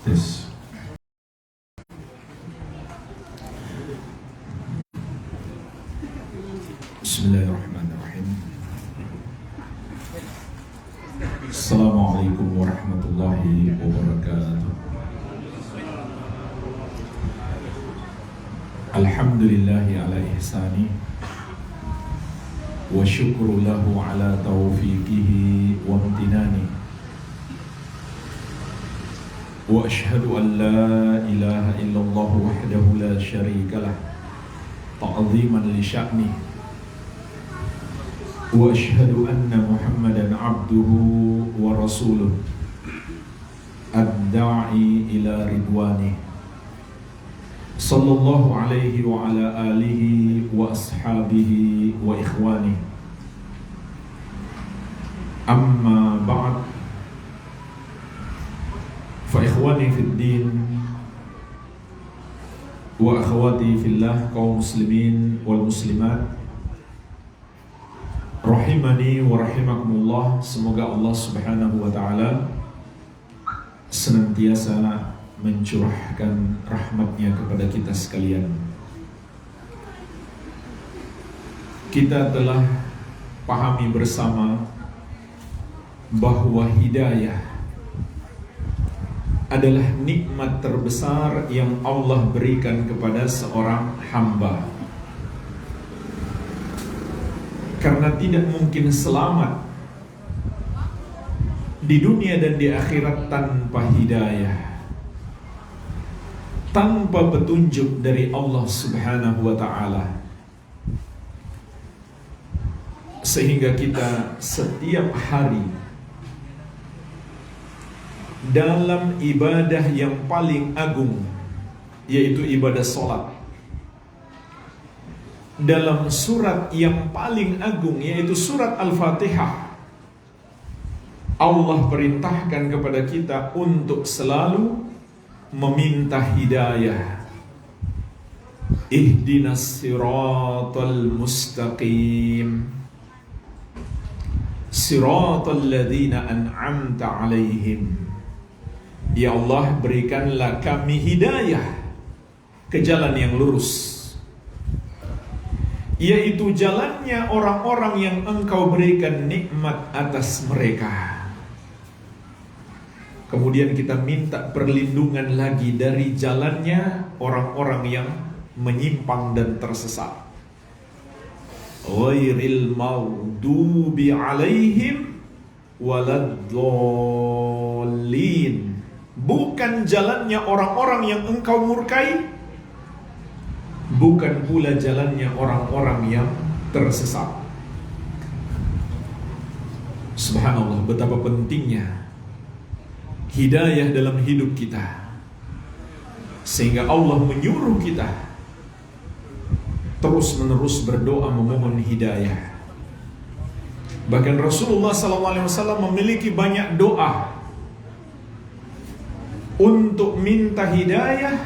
Tes. Bismillahirrahmanirrahim. Assalamualaikum warahmatullahi wabarakatuh. Alhamdulillahi ala ihsani wa syukru lahu ala taufiqihi wa amtinani. Wa ashhadu an la ilaha illallah wahdahu la syarika lah ta'ziman li sya'ni. Wa ashhadu anna Muhammadan abduhu wa rasuluh ad-da'i ila ridwani sallallahu alaihi wa ala alihi wa ashabihi wa ikhwani. Amma ba'd. Fa ikhwani fid din wa akhwati fillah, kaum muslimin wal muslimat rahimani wa rahimakumullah. Semoga Allah subhanahu wa ta'ala senantiasa mencurahkan rahmatnya kepada kita sekalian. Kita telah pahami bersama bahwa hidayah adalah nikmat terbesar yang Allah berikan kepada seorang hamba. Karena tidak mungkin selamat di dunia dan di akhirat tanpa hidayah, tanpa petunjuk dari Allah subhanahu wa ta'ala. Sehingga kita setiap hari dalam ibadah yang paling agung, yaitu ibadah sholat, dalam surat yang paling agung, yaitu surat Al-Fatihah, Allah perintahkan kepada kita untuk selalu meminta hidayah. Ihdinas siratal mustaqim, siratal ladzina an'amta alaihim. Ya Allah, berikanlah kami hidayah ke jalan yang lurus, yaitu jalannya orang-orang yang Engkau berikan nikmat atas mereka. Kemudian kita minta perlindungan lagi dari jalannya orang-orang yang menyimpang dan tersesat. Ghairil maghdubi alaihim waladdallin. Bukan jalannya orang-orang yang Engkau murkai, bukan pula jalannya orang-orang yang tersesat. Subhanallah, betapa pentingnya hidayah dalam hidup kita, sehingga Allah menyuruh kita terus-menerus berdoa memohon hidayah. Bahkan Rasulullah SAW memiliki banyak doa untuk minta hidayah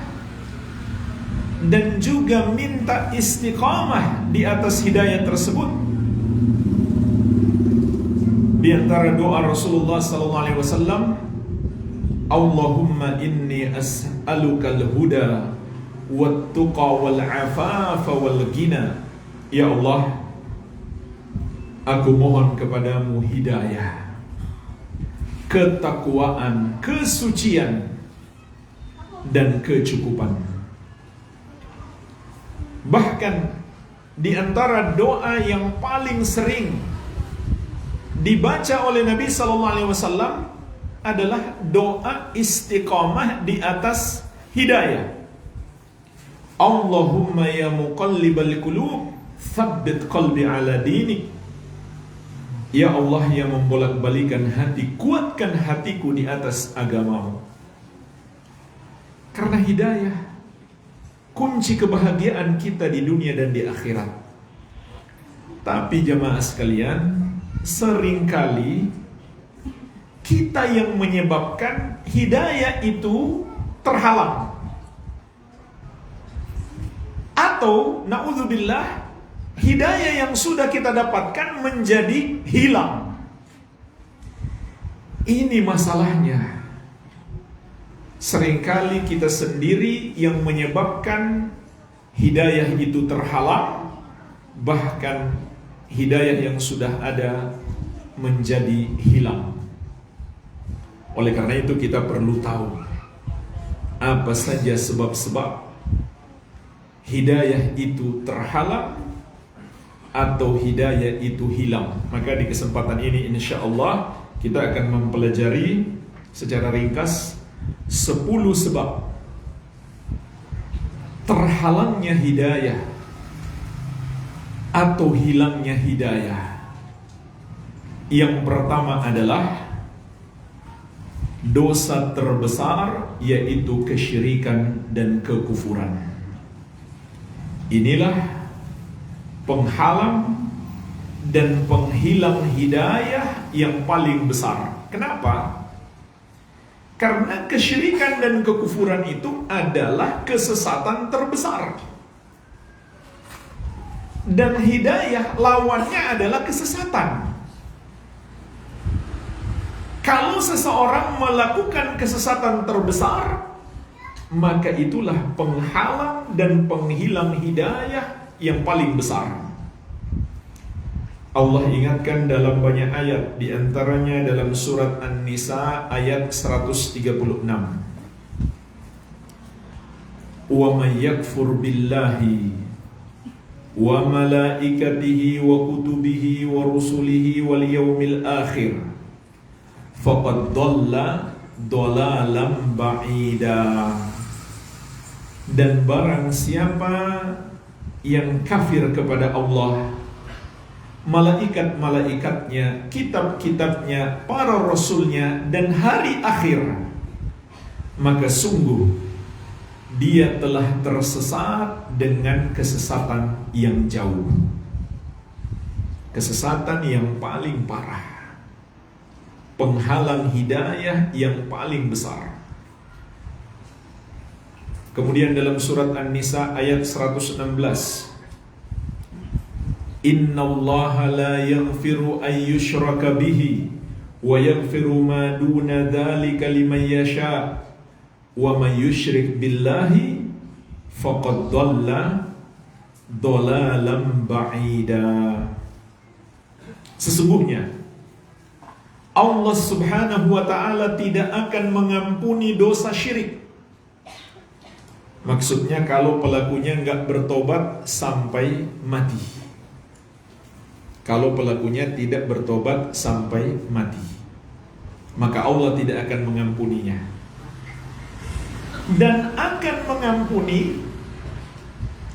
dan juga minta istiqamah di atas hidayah tersebut. Di antara doa Rasulullah SAW, Allahumma inni as'alukal huda wat-tuqa wal-afafa wal-ghina. Ya Allah, aku mohon kepadamu hidayah, ketakwaan, kesucian, dan kecukupan. Bahkan di antara doa yang paling sering dibaca oleh Nabi SAW adalah doa istiqamah di atas hidayah. Allahumma ya muqallibal qulub, tsabbit qalbi ala dinik. Ya Allah yang membolak-balikan hati, kuatkan hatiku di atas agamamu. Karena hidayah kunci kebahagiaan kita di dunia dan di akhirat. Tapi jamaah sekalian, seringkali kita yang menyebabkan hidayah itu terhalang, atau na'udzubillah, hidayah yang sudah kita dapatkan menjadi hilang. Ini masalahnya. seringkali kita sendiri yang menyebabkan hidayah itu terhalang, bahkan hidayah yang sudah ada menjadi hilang. Oleh karena itu kita perlu tahu apa saja sebab-sebab hidayah itu terhalang atau hidayah itu hilang. Maka di kesempatan ini insya Allah kita akan mempelajari secara ringkas 10 sebab terhalangnya hidayah atau hilangnya hidayah. Yang pertama adalah dosa terbesar, yaitu kesyirikan dan kekufuran. Inilah penghalang dan penghilang hidayah yang paling besar. Kenapa? Karena kesyirikan dan kekufuran itu adalah kesesatan terbesar. Dan hidayah lawannya adalah kesesatan. Kalau seseorang melakukan kesesatan terbesar, maka itulah penghalang dan penghilang hidayah yang paling besar. Allah ingatkan dalam banyak ayat, di antaranya dalam surat An-Nisa ayat 136. Wa may yakfur billahi wa malaikatihi wa kutubihi wa rusulihi wal yawmil akhir faqad dhalla dhalalan ba'ida. Dan barang siapa yang kafir kepada Allah, malaikat-malaikatnya, kitab-kitabnya, para rasulnya, dan hari akhir, maka sungguh dia telah tersesat dengan kesesatan yang jauh, kesesatan yang paling parah, penghalang hidayah yang paling besar. Kemudian dalam surat An-Nisa ayat 116, Innallaha la yaghfiru an yushraka bihi wa yaghfiru ma duna dzalika liman yasha wa man yusyrik billahi faqad dhalla dhalalan ba'ida. Sesungguhnya Allah Subhanahu wa ta'ala tidak akan mengampuni dosa syirik. Maksudnya kalau pelakunya enggak bertobat sampai mati. Kalau pelakunya tidak bertobat sampai mati, maka Allah tidak akan mengampuninya. Dan akan mengampuni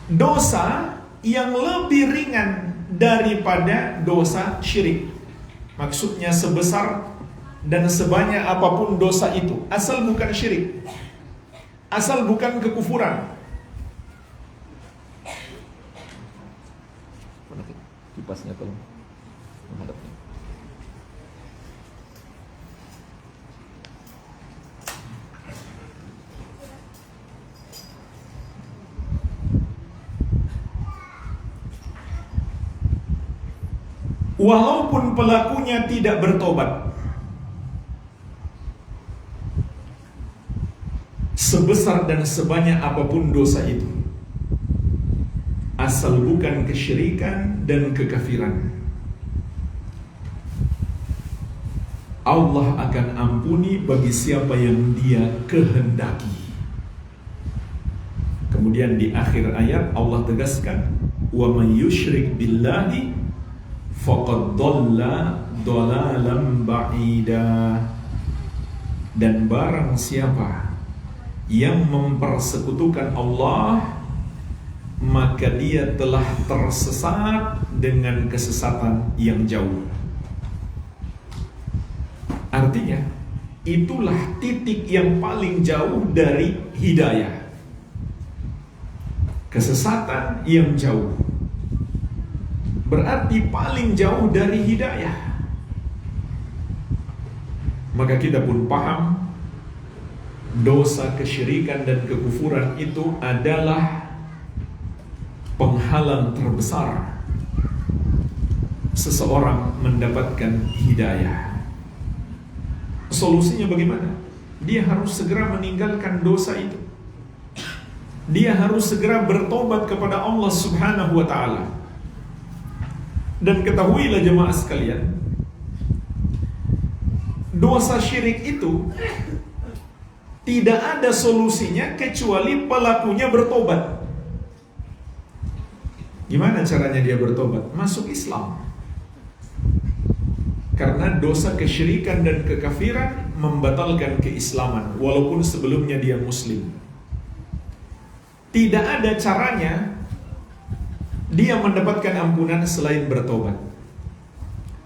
dosa yang lebih ringan daripada dosa syirik. Maksudnya sebesar dan sebanyak apapun dosa itu, asal bukan syirik, asal bukan kekufuran. Kipasnya tolong menghadapnya. Walaupun pelakunya tidak bertobat, sebesar dan sebanyak apapun dosa itu, asal bukan kesyirikan dan kekafiran, Allah akan ampuni bagi siapa yang Dia kehendaki. Kemudian di akhir ayat Allah tegaskan, wa may yusyrik billahi faqad dhalla dhalalan ba'ida. Dan barang siapa yang mempersekutukan Allah, maka dia telah tersesat dengan kesesatan yang jauh. Artinya, itulah titik yang paling jauh dari hidayah. Kesesatan yang jauh berarti paling jauh dari hidayah. Maka kita pun paham, dosa kesyirikan dan kekufuran itu adalah penghalang terbesar seseorang mendapatkan hidayah. Solusinya bagaimana? dia harus segera meninggalkan dosa itu. Dia harus segera bertobat kepada Allah Subhanahu wa ta'ala. Dan ketahuilah jemaah sekalian, dosa syirik itu tidak ada solusinya kecuali pelakunya bertobat. Gimana caranya dia bertobat? Masuk Islam. Karena dosa kesyirikan dan kekafiran membatalkan keislaman walaupun sebelumnya dia muslim. Tidak ada caranya dia mendapatkan ampunan selain bertobat.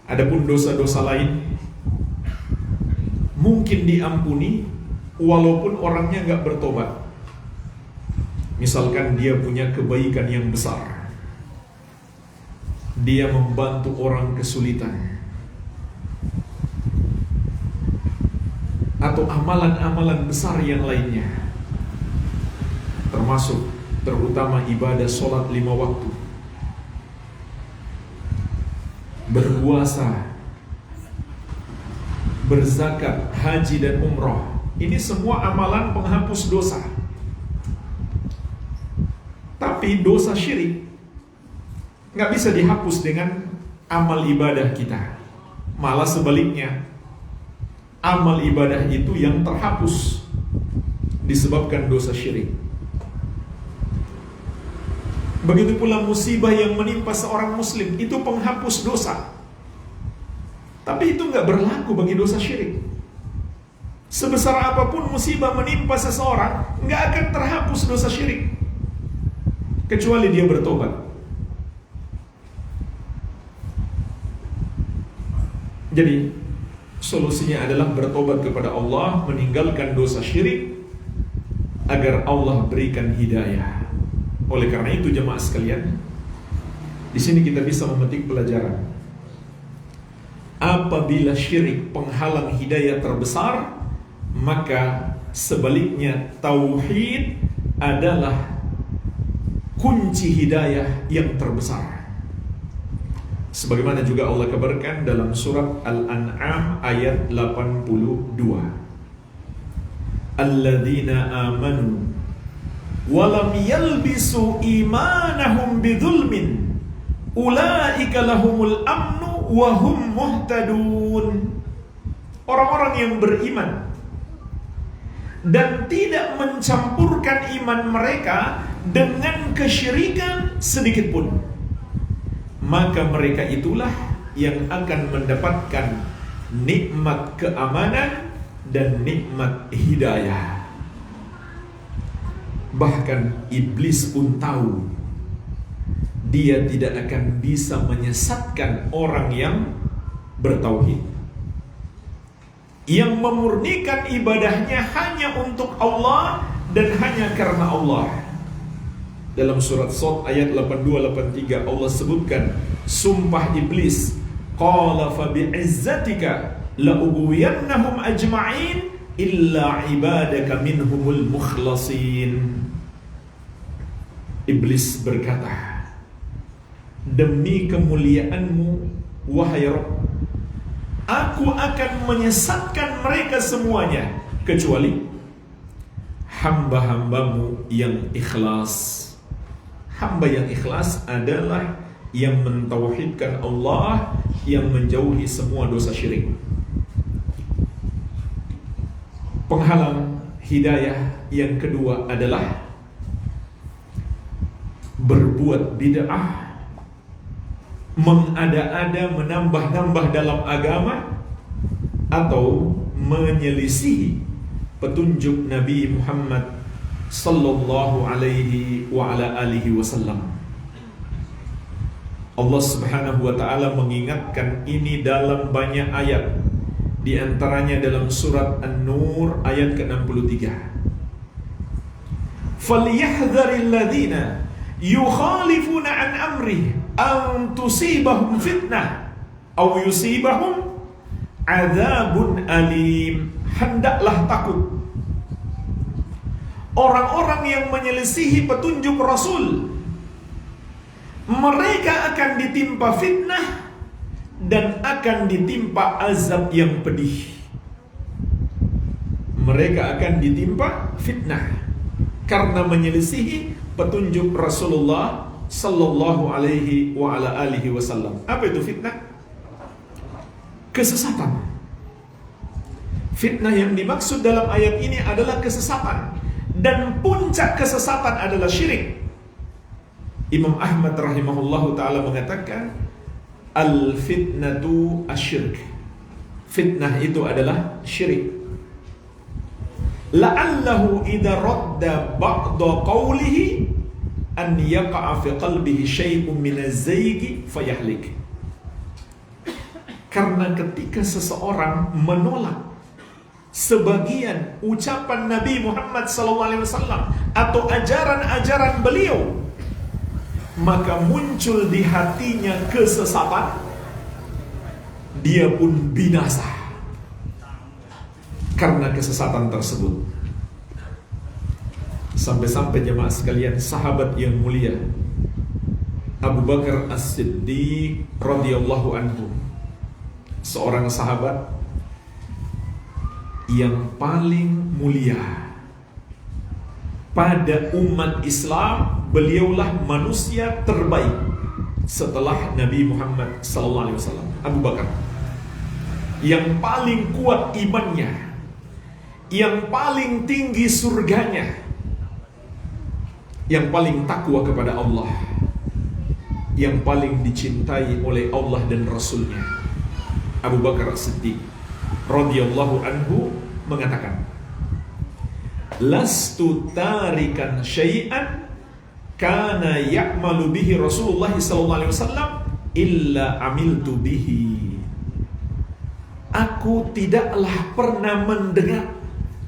Adapun dosa-dosa lain mungkin diampuni walaupun orangnya nggak bertobat. Misalkan dia punya kebaikan yang besar, dia membantu orang kesulitan, atau amalan-amalan besar yang lainnya, termasuk terutama ibadah sholat 5 waktu, berpuasa, berzakat, haji dan umrah. Ini semua amalan penghapus dosa. Tapi dosa syirik nggak bisa dihapus dengan amal ibadah kita. Malah sebaliknya, amal ibadah itu yang terhapus disebabkan dosa syirik. Begitu pula musibah yang menimpa seorang muslim, itu penghapus dosa. Tapi itu nggak berlaku bagi dosa syirik. Sebesar apapun musibah menimpa seseorang, nggak akan terhapus dosa syirik kecuali dia bertobat. Jadi solusinya adalah bertobat kepada Allah, meninggalkan dosa syirik agar Allah berikan hidayah. Oleh karena itu jemaah sekalian, di sini kita bisa memetik pelajaran. Apabila syirik penghalang hidayah terbesar, maka sebaliknya tauhid adalah kunci hidayah yang terbesar. Sebagaimana juga Allah kabarkan dalam surat Al-An'am ayat 82. Alladzina amanu walam yalbisu imanahum bidzulmin ulaika lahumul amnu wa hum muhtadun. Orang-orang yang beriman dan tidak mencampurkan iman mereka dengan kesyirikan sedikit pun, maka mereka itulah yang akan mendapatkan nikmat keamanan dan nikmat hidayah. Bahkan iblis pun tahu dia tidak akan bisa menyesatkan orang yang bertauhid, yang memurnikan ibadahnya hanya untuk Allah dan hanya karena Allah. Dalam surat Shad ayat 82-83 Allah sebutkan sumpah iblis, qala fa bi'izzatika la ughwiyannahum ajma'in illa ibadaka minhumul mukhlasin. Iblis berkata, demi kemuliaanmu wahai Rabb, aku akan menyesatkan mereka semuanya kecuali hamba-hambamu yang ikhlas. Hamba yang ikhlas adalah yang mentauhidkan Allah, yang menjauhi semua dosa syirik. Penghalang hidayah yang kedua adalah berbuat bid'ah, mengada-ada, menambah-nambah dalam agama, atau menyelisihi petunjuk Nabi Muhammad sallallahu alaihi wa ala alihi wasallam. Allah Subhanahu wa taala mengingatkan ini dalam banyak ayat. Di antaranya dalam surat An-Nur ayat ke-63. Falyahdharil ladzina yukhalifuna an amrih an tusibahum fitnah aw yusibahum adzabun alim. Hendaklah takut orang-orang yang menyelisihi petunjuk Rasul, mereka akan ditimpa fitnah dan akan ditimpa azab yang pedih. mereka akan ditimpa fitnah karena menyelisihi petunjuk Rasulullah sallallahu alaihi wa ala alihi wasallam. Apa itu fitnah? Kesesatan. Fitnah yang dimaksud dalam ayat ini adalah kesesatan, dan puncak kesesatan adalah syirik. Imam Ahmad rahimahullahu ta'ala mengatakan, al-fitnatu asyirk. Fitnah itu adalah syirik. La'allahu idza radda ba'da qawlihi an yaqa'a fi qalbihi syai'un min az-zaygi fayahlik. Karena ketika seseorang menolak sebagian ucapan Nabi Muhammad SAW atau ajaran-ajaran beliau, maka muncul di hatinya kesesatan, dia pun binasa karena kesesatan tersebut. Sampai-sampai jemaah sekalian, sahabat yang mulia Abu Bakar As-Siddiq radhiyallahu anhu, seorang sahabat yang paling mulia pada umat Islam, beliaulah manusia terbaik setelah Nabi Muhammad SAW. Abu Bakar yang paling kuat imannya, yang paling tinggi surganya, yang paling takwa kepada Allah, yang paling dicintai oleh Allah dan Rasulnya. Abu Bakar As-Siddiq radhiyallahu anhu mengatakan, lastu tarikan syai'an kana ya'malu bihi Rasulullah sallallahu alaihi wasallam illa amiltu bihi. Aku tidaklah pernah mendengar,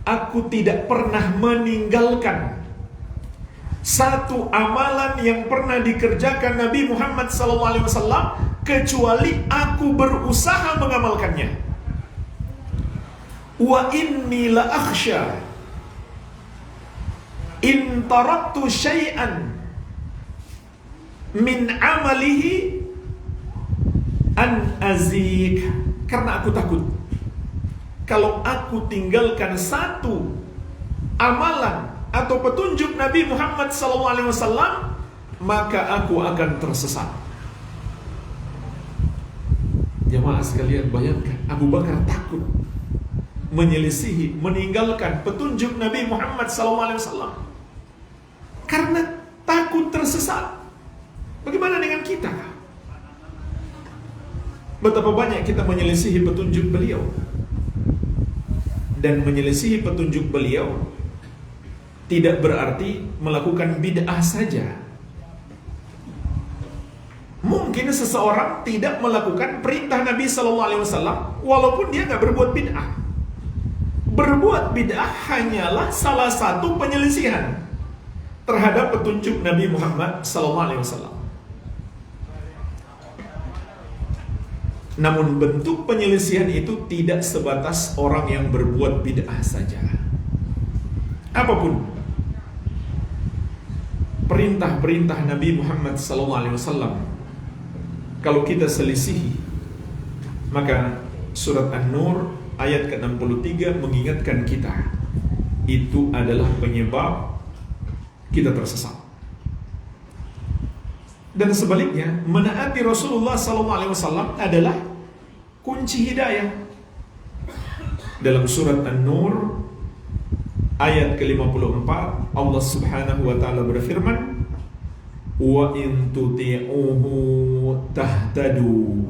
aku tidak pernah meninggalkan satu amalan yang pernah dikerjakan Nabi Muhammad SAW kecuali aku berusaha mengamalkannya. Wa inni la akhsha in taraktu syai'an min amalihi an azik. Karena aku takut kalau aku tinggalkan satu amalan atau petunjuk Nabi Muhammad SAW, maka aku akan tersesat. Jemaah sekalian, bayangkan Abu Bakar takut menyelisihi, meninggalkan petunjuk Nabi Muhammad SAW karena takut tersesat. Bagaimana dengan kita? Betapa banyak kita menyelisihi petunjuk beliau. Dan menyelisihi petunjuk beliau tidak berarti melakukan bid'ah saja. Mungkin seseorang tidak melakukan perintah Nabi SAW walaupun dia nggak berbuat bid'ah. Berbuat bid'ah hanyalah salah satu penyelisihan terhadap petunjuk Nabi Muhammad SAW. Namun bentuk penyelisihan itu tidak sebatas orang yang berbuat bid'ah saja. Apapun perintah-perintah Nabi Muhammad SAW, kalau kita selisihi, maka surat An-Nur ayat ke-63 mengingatkan kita, itu adalah penyebab kita tersesat. Dan sebaliknya, menaati Rasulullah SAW adalah kunci hidayah. Dalam surat An-Nur ayat ke-54, Allah Subhanahu wa taala berfirman, "Wa in tuti'uhu tahtadu."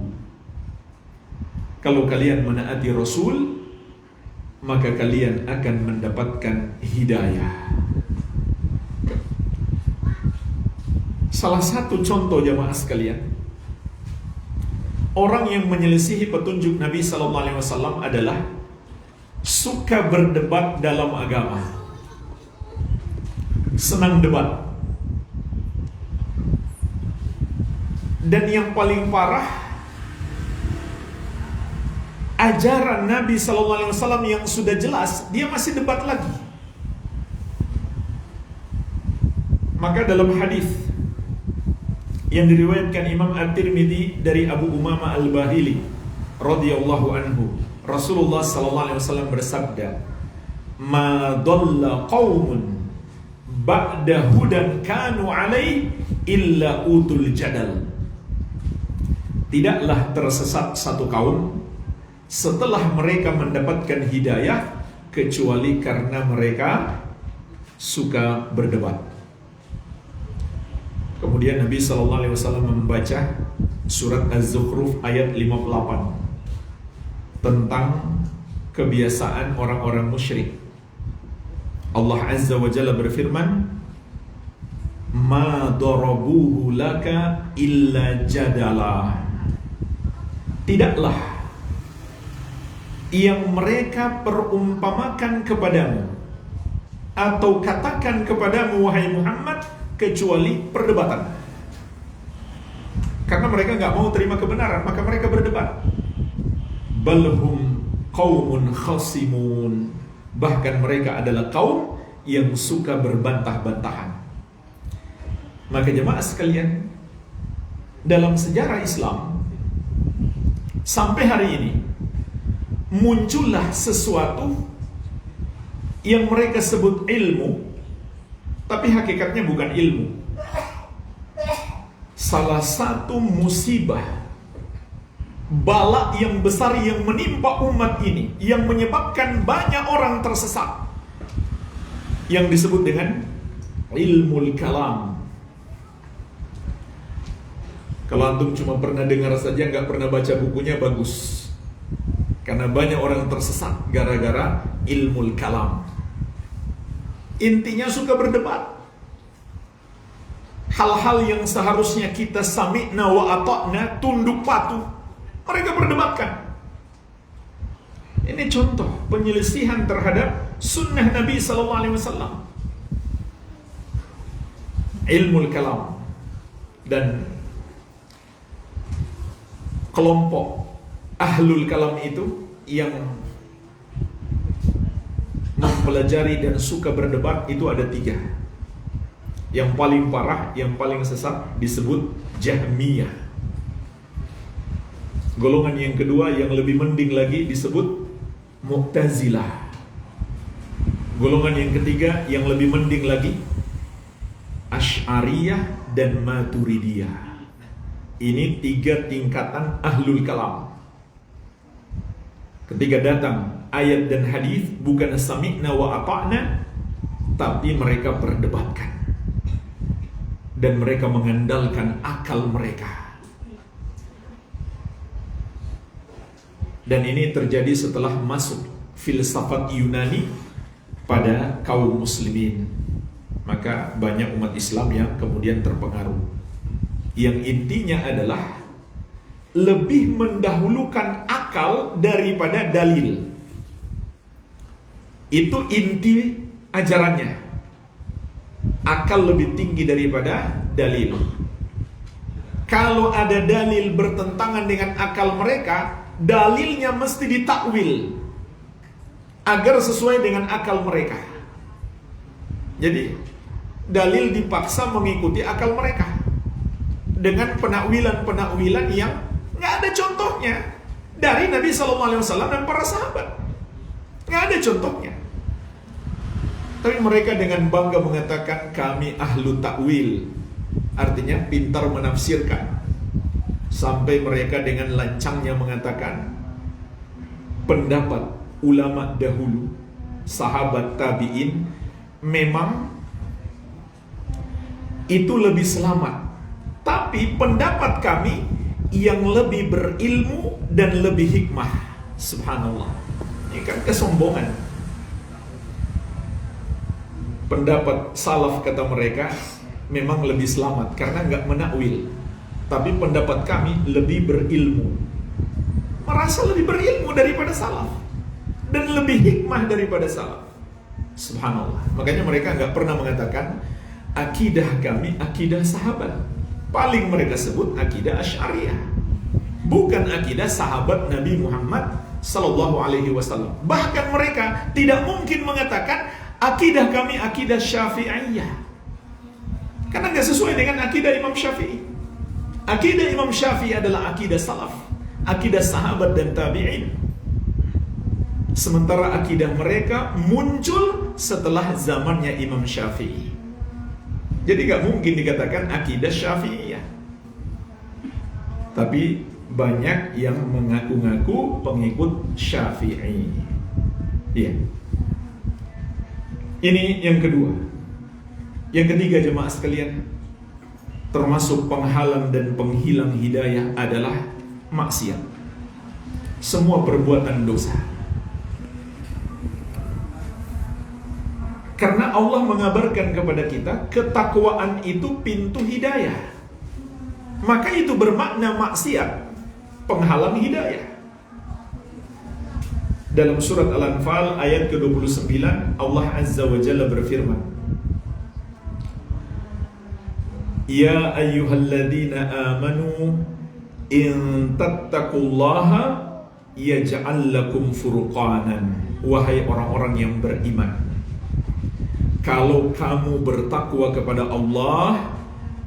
Kalau kalian menaati Rasul, maka kalian akan mendapatkan hidayah. Salah satu contoh jamaah sekalian, orang yang menyelisihi petunjuk Nabi SAW adalah suka berdebat dalam agama, senang debat. Dan yang paling parah, ajaran Nabi SAW yang sudah jelas, dia masih debat lagi. Maka dalam hadis yang diriwayatkan Imam At-Tirmidzi dari Abu Umamah Al-Bahili radhiyallahu anhu, Rasulullah SAW bersabda, ma dhalla qaumun ba'da hudan kanu alaih illa utul jadal. Tidaklah tersesat satu kaum setelah mereka mendapatkan hidayah kecuali karena mereka suka berdebat. Kemudian Nabi SAW membaca surat Az-Zukhruf ayat 58 tentang kebiasaan orang-orang musyrik. Allah Azza wa Jalla berfirman, ma darabuhu laka illa jadala. Tidaklah yang mereka perumpamakan kepadamu atau katakan kepadamu wahai Muhammad kecuali perdebatan. Karena mereka nggak mau terima kebenaran, maka mereka berdebat. Balhum qaumun khasimun. Bahkan mereka adalah kaum yang suka berbantah-bantahan. Maka jemaah sekalian, dalam sejarah Islam sampai hari ini muncullah sesuatu yang mereka sebut ilmu, tapi hakikatnya bukan ilmu. Salah satu musibah, bala yang besar yang menimpa umat ini, yang menyebabkan banyak orang tersesat, yang disebut dengan ilmu kalam. Kalau antum cuma pernah dengar saja, nggak pernah baca bukunya, bagus. Karena banyak orang tersesat gara-gara ilmu kalam. Intinya suka berdebat. Hal-hal yang seharusnya kita sami'na wa ata'na, tunduk patuh, mereka berdebatkan. Ini contoh penyelisihan terhadap sunnah Nabi SAW. Ilmu kalam. Dan kelompok ahlul kalam itu yang mempelajari dan suka berdebat itu ada 3. Yang paling parah, yang paling sesat disebut Jahmiyah. Golongan yang kedua yang lebih mending lagi disebut Mu'tazilah. Golongan yang ketiga yang lebih mending lagi Asy'ariyah dan Maturidiyah. Ini 3 tingkatan ahlul kalam. Ketika datang ayat dan hadis, bukan sami'na wa ata'na, tapi mereka perdebatkan. Dan mereka mengandalkan akal mereka. Dan ini terjadi setelah masuk filsafat Yunani pada kaum muslimin. Maka banyak umat Islam yang kemudian terpengaruh. Yang intinya adalah lebih mendahulukan akal daripada dalil. Itu inti ajarannya. Akal lebih tinggi daripada dalil. Kalau ada dalil bertentangan dengan akal mereka, dalilnya mesti ditakwil agar sesuai dengan akal mereka. Jadi dalil dipaksa mengikuti akal mereka dengan penakwilan-penakwilan yang nggak ada contohnya dari Nabi SAW dan para sahabat. Nggak ada contohnya. Tapi mereka dengan bangga mengatakan kami ahlu takwil, artinya pintar menafsirkan. Sampai mereka dengan lancangnya mengatakan pendapat ulama dahulu, sahabat tabi'in, memang itu lebih selamat. Tapi pendapat kami yang lebih berilmu dan lebih hikmah. Subhanallah. Ini kan kesombongan. Pendapat salaf kata mereka memang lebih selamat karena nggak menakwil. Tapi pendapat kami lebih berilmu. Merasa lebih berilmu daripada salaf dan lebih hikmah daripada salaf. Subhanallah. Makanya mereka nggak pernah mengatakan akidah kami akidah sahabat. Paling mereka sebut akidah Asy'ariyah. Bukan akidah sahabat Nabi Muhammad sallallahu alaihi wasallam. Bahkan mereka tidak mungkin mengatakan akidah kami akidah Syafi'iyah. Karena nggak sesuai dengan akidah Imam Syafi'i. Akidah Imam Syafi'i adalah akidah salaf, akidah sahabat dan tabi'in. Sementara akidah mereka muncul setelah zamannya Imam Syafi'i. Jadi gak mungkin dikatakan akidah Syafi'iyah. Tapi banyak yang mengaku-ngaku pengikut Syafi'i. Iya. Ini yang kedua. Yang ketiga jemaah sekalian, termasuk penghalang dan penghilang hidayah adalah maksiat. Semua perbuatan dosa. Karena Allah mengabarkan kepada kita, ketakwaan itu pintu hidayah. Maka itu bermakna maksiat, penghalang hidayah. Dalam surat Al-Anfal ayat ke-29, Allah Azza wa Jalla berfirman, Ya ayyuhalladzina amanu in tattaqullaha yaj'al lakum furqanan. Wahai orang-orang yang beriman, kalau kamu bertakwa kepada Allah,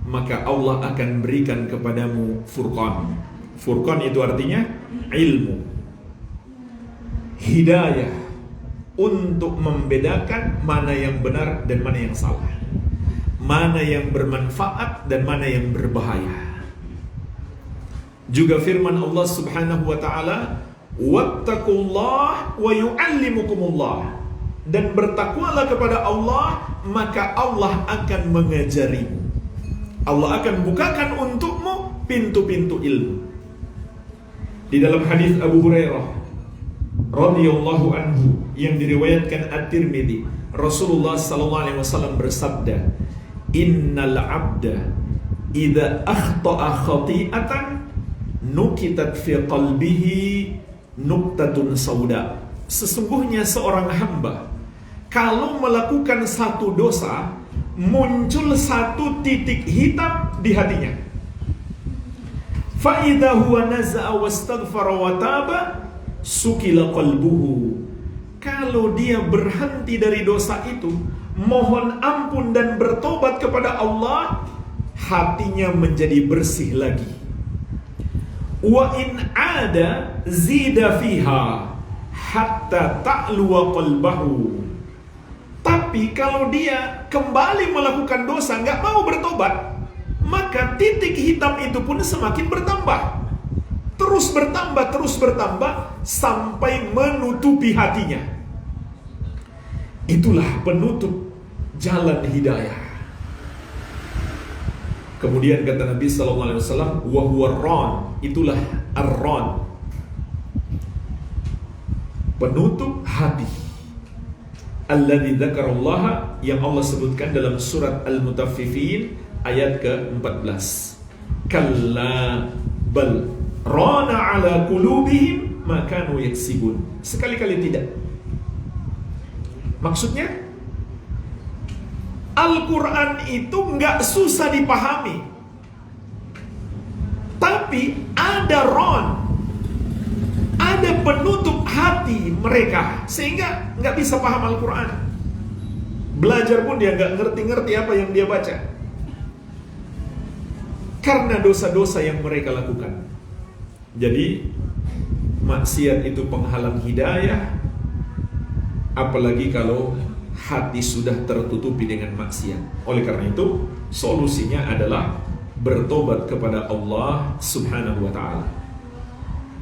maka Allah akan berikan kepadamu furqan. Furqan itu artinya ilmu, hidayah, untuk membedakan mana yang benar dan mana yang salah, mana yang bermanfaat dan mana yang berbahaya. Juga firman Allah Subhanahu wa taala, wattaqullah wa yu'allimukumullah. Dan bertakwalah kepada Allah, maka Allah akan mengajarimu. Allah akan bukakan untukmu pintu-pintu ilmu. Di dalam hadis Abu Hurairah radhiyallahu anhu yang diriwayatkan At-Tirmidzi, Rasulullah sallallahu alaihi wasallam bersabda, Innal abda idza akhta'a khati'atan nukitat fi qalbihi nuktatun sauda. Sesungguhnya seorang hamba kalau melakukan satu dosa, muncul satu titik hitam di hatinya. Fa idza huwa naza'a wastaghfara wa taba sukila qalbuhu. Kalau dia berhenti dari dosa itu, mohon ampun dan bertobat kepada Allah, hatinya menjadi bersih lagi. Wa in ada zida fiha hatta ta'luwa qalbahu. Tapi kalau dia kembali melakukan dosa, nggak mau bertobat, maka titik hitam itu pun semakin bertambah. Terus bertambah sampai menutupi hatinya. Itulah penutup jalan hidayah. Kemudian kata Nabi sallallahu alaihi wasallam, wa huwa ar-ran, itulah ar-ran, penutup hati. Alladzi dzakarallaha, yang Allah sebutkan dalam surat Al-Mutaffifin ayat ke-14. Kalla bal rana ala qulubihim ma kanu yaksibun. Sekali-kali tidak. Maksudnya Al-Quran itu nggak susah dipahami, tapi ada ron, ada penutup hati mereka sehingga nggak bisa paham Al-Quran. Belajar pun dia nggak ngerti-ngerti apa yang dia baca, karena dosa-dosa yang mereka lakukan. Jadi maksiat itu penghalang hidayah, apalagi kalau hati sudah tertutupi dengan maksiat. Oleh karena itu, solusinya adalah bertobat kepada Allah Subhanahu wa ta'ala.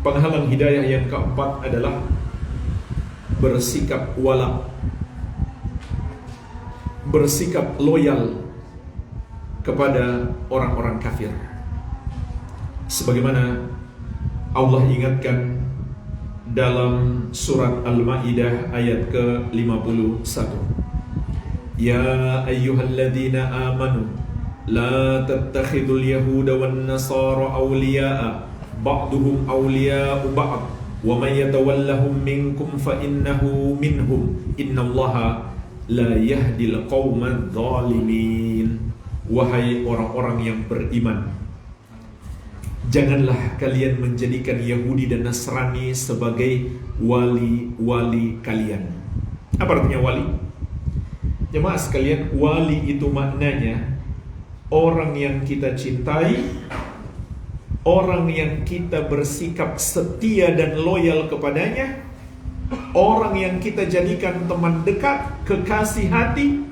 Penghalang hidayah yang keempat adalah bersikap wala, bersikap loyal kepada orang-orang kafir. Sebagaimana Allah ingatkan dalam surat Al-Maidah ayat ke-51, Ya ayyuhalladzina amanu la tattakhidul yahuda wan nasara awliya'a ba'duhum awliya'u ba'd wa man yatawallahum minkum fa innahu minhum innallaha la yahdil qaumadz zalimin. Wahai orang-orang yang beriman, janganlah kalian menjadikan Yahudi dan Nasrani sebagai wali-wali kalian. Apa artinya wali? Jemaah sekalian, wali itu maknanya orang yang kita cintai, orang yang kita bersikap setia dan loyal kepadanya, orang yang kita jadikan teman dekat, kekasih hati,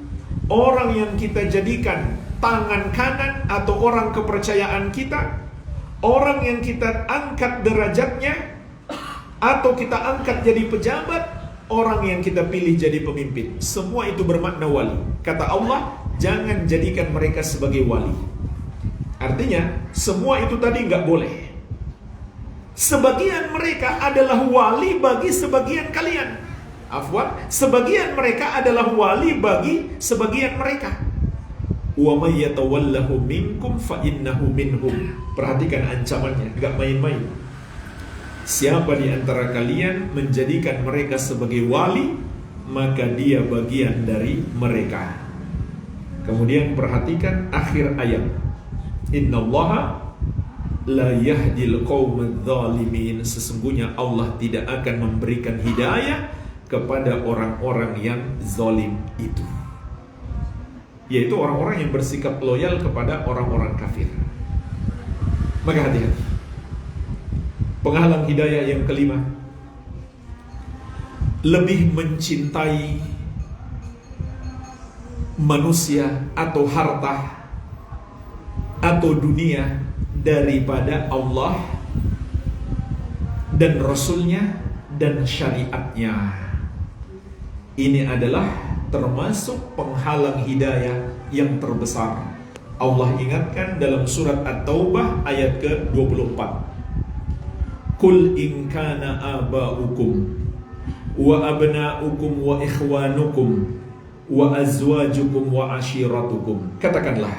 orang yang kita jadikan tangan kanan atau orang kepercayaan kita, orang yang kita angkat derajatnya atau kita angkat jadi pejabat, orang yang kita pilih jadi pemimpin. Semua itu bermakna wali. Kata Allah, jangan jadikan mereka sebagai wali. Artinya, semua itu tadi nggak boleh. Sebagian mereka adalah wali bagi sebagian kalian. Afwan, sebagian mereka adalah wali bagi sebagian mereka. Wa may yatawallahu minkum fa innahu minhum. Perhatikan ancamannya, enggak main-main. Siapa di antara kalian menjadikan mereka sebagai wali, maka dia bagian dari mereka. Kemudian perhatikan akhir ayat. Innallaha la yahdil qaumadz zalimin. Sesungguhnya Allah tidak akan memberikan hidayah kepada orang-orang yang zalim itu, yaitu orang-orang yang bersikap loyal kepada orang-orang kafir. Maka hati-hati. Penghalang hidayah yang kelima, lebih mencintai manusia atau harta atau dunia daripada Allah dan Rasulnya dan syariatnya. Ini adalah termasuk penghalang hidayah yang terbesar. Allah ingatkan dalam surat At-Taubah ayat ke-24. Qul in kana aba'ukum wa abna'ukum wa ikhwanukum wa azwajukum wa ashiratukum. Katakanlah,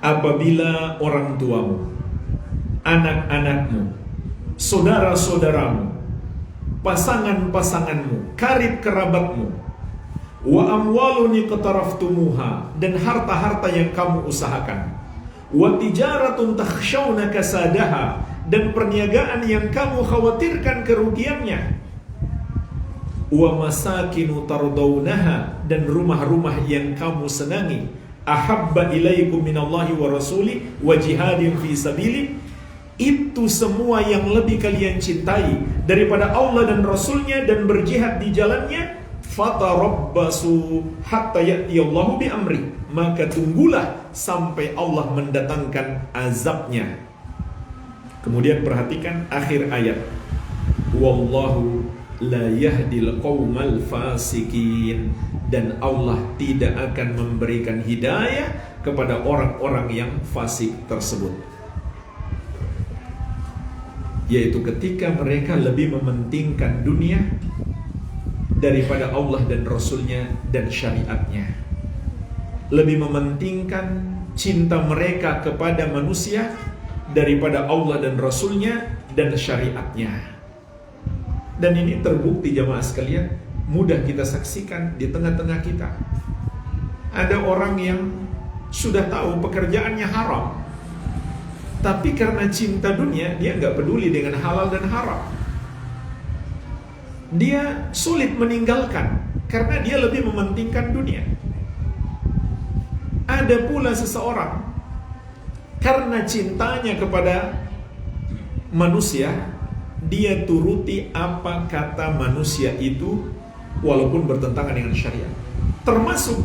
apabila orang tuamu, anak-anakmu, saudara-saudaramu, pasangan-pasanganmu, karib kerabatmu, wa amwalun iqtaraftumuha, dan harta-harta yang kamu usahakan, wa tijaratun takhshawna kasadaha, dan perniagaan yang kamu khawatirkan kerugiannya, wa masakinu tardawnaha, dan rumah-rumah yang kamu senangi, ahabba ilaikum minallahi wa rasuli wa jihadin fi sabili, itu semua yang lebih kalian cintai daripada Allah dan Rasulnya dan berjihad di jalannya, fatarabbasu hatta ya'tiyallahu bi amri, maka tunggulah sampai Allah mendatangkan azabnya. Kemudian perhatikan akhir ayat, wallahu la yahdil qaumal fasikin, dan Allah tidak akan memberikan hidayah kepada orang-orang yang fasik tersebut, yaitu ketika mereka lebih mementingkan dunia daripada Allah dan Rasulnya dan syariatnya, lebih mementingkan cinta mereka kepada manusia daripada Allah dan Rasulnya dan syariatnya. Dan ini terbukti jamaah sekalian, mudah kita saksikan di tengah-tengah kita. Ada orang yang sudah tahu pekerjaannya haram, tapi karena cinta dunia, dia nggak peduli dengan halal dan haram. Dia sulit meninggalkan karena dia lebih mementingkan dunia. Ada pula seseorang karena cintanya kepada manusia, dia turuti apa kata manusia itu walaupun bertentangan dengan syariat. Termasuk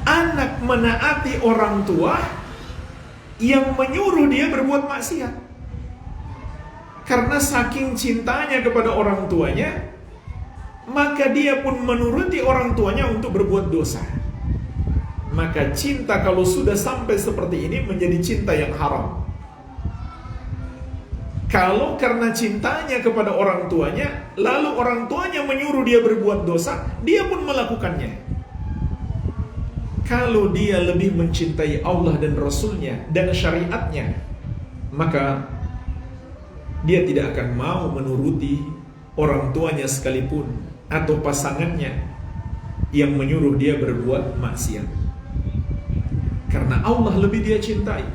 anak menaati orang tua yang menyuruh dia berbuat maksiat. Karena saking cintanya kepada orang tuanya, maka dia pun menuruti orang tuanya untuk berbuat dosa. Maka cinta kalau sudah sampai seperti ini menjadi cinta yang haram. Kalau karena cintanya kepada orang tuanya, lalu orang tuanya menyuruh dia berbuat dosa, dia pun melakukannya. Kalau dia lebih mencintai Allah dan Rasulnya dan syariatnya, maka dia tidak akan mau menuruti orang tuanya sekalipun atau pasangannya yang menyuruh dia berbuat maksiat. Karena Allah lebih dia cintai,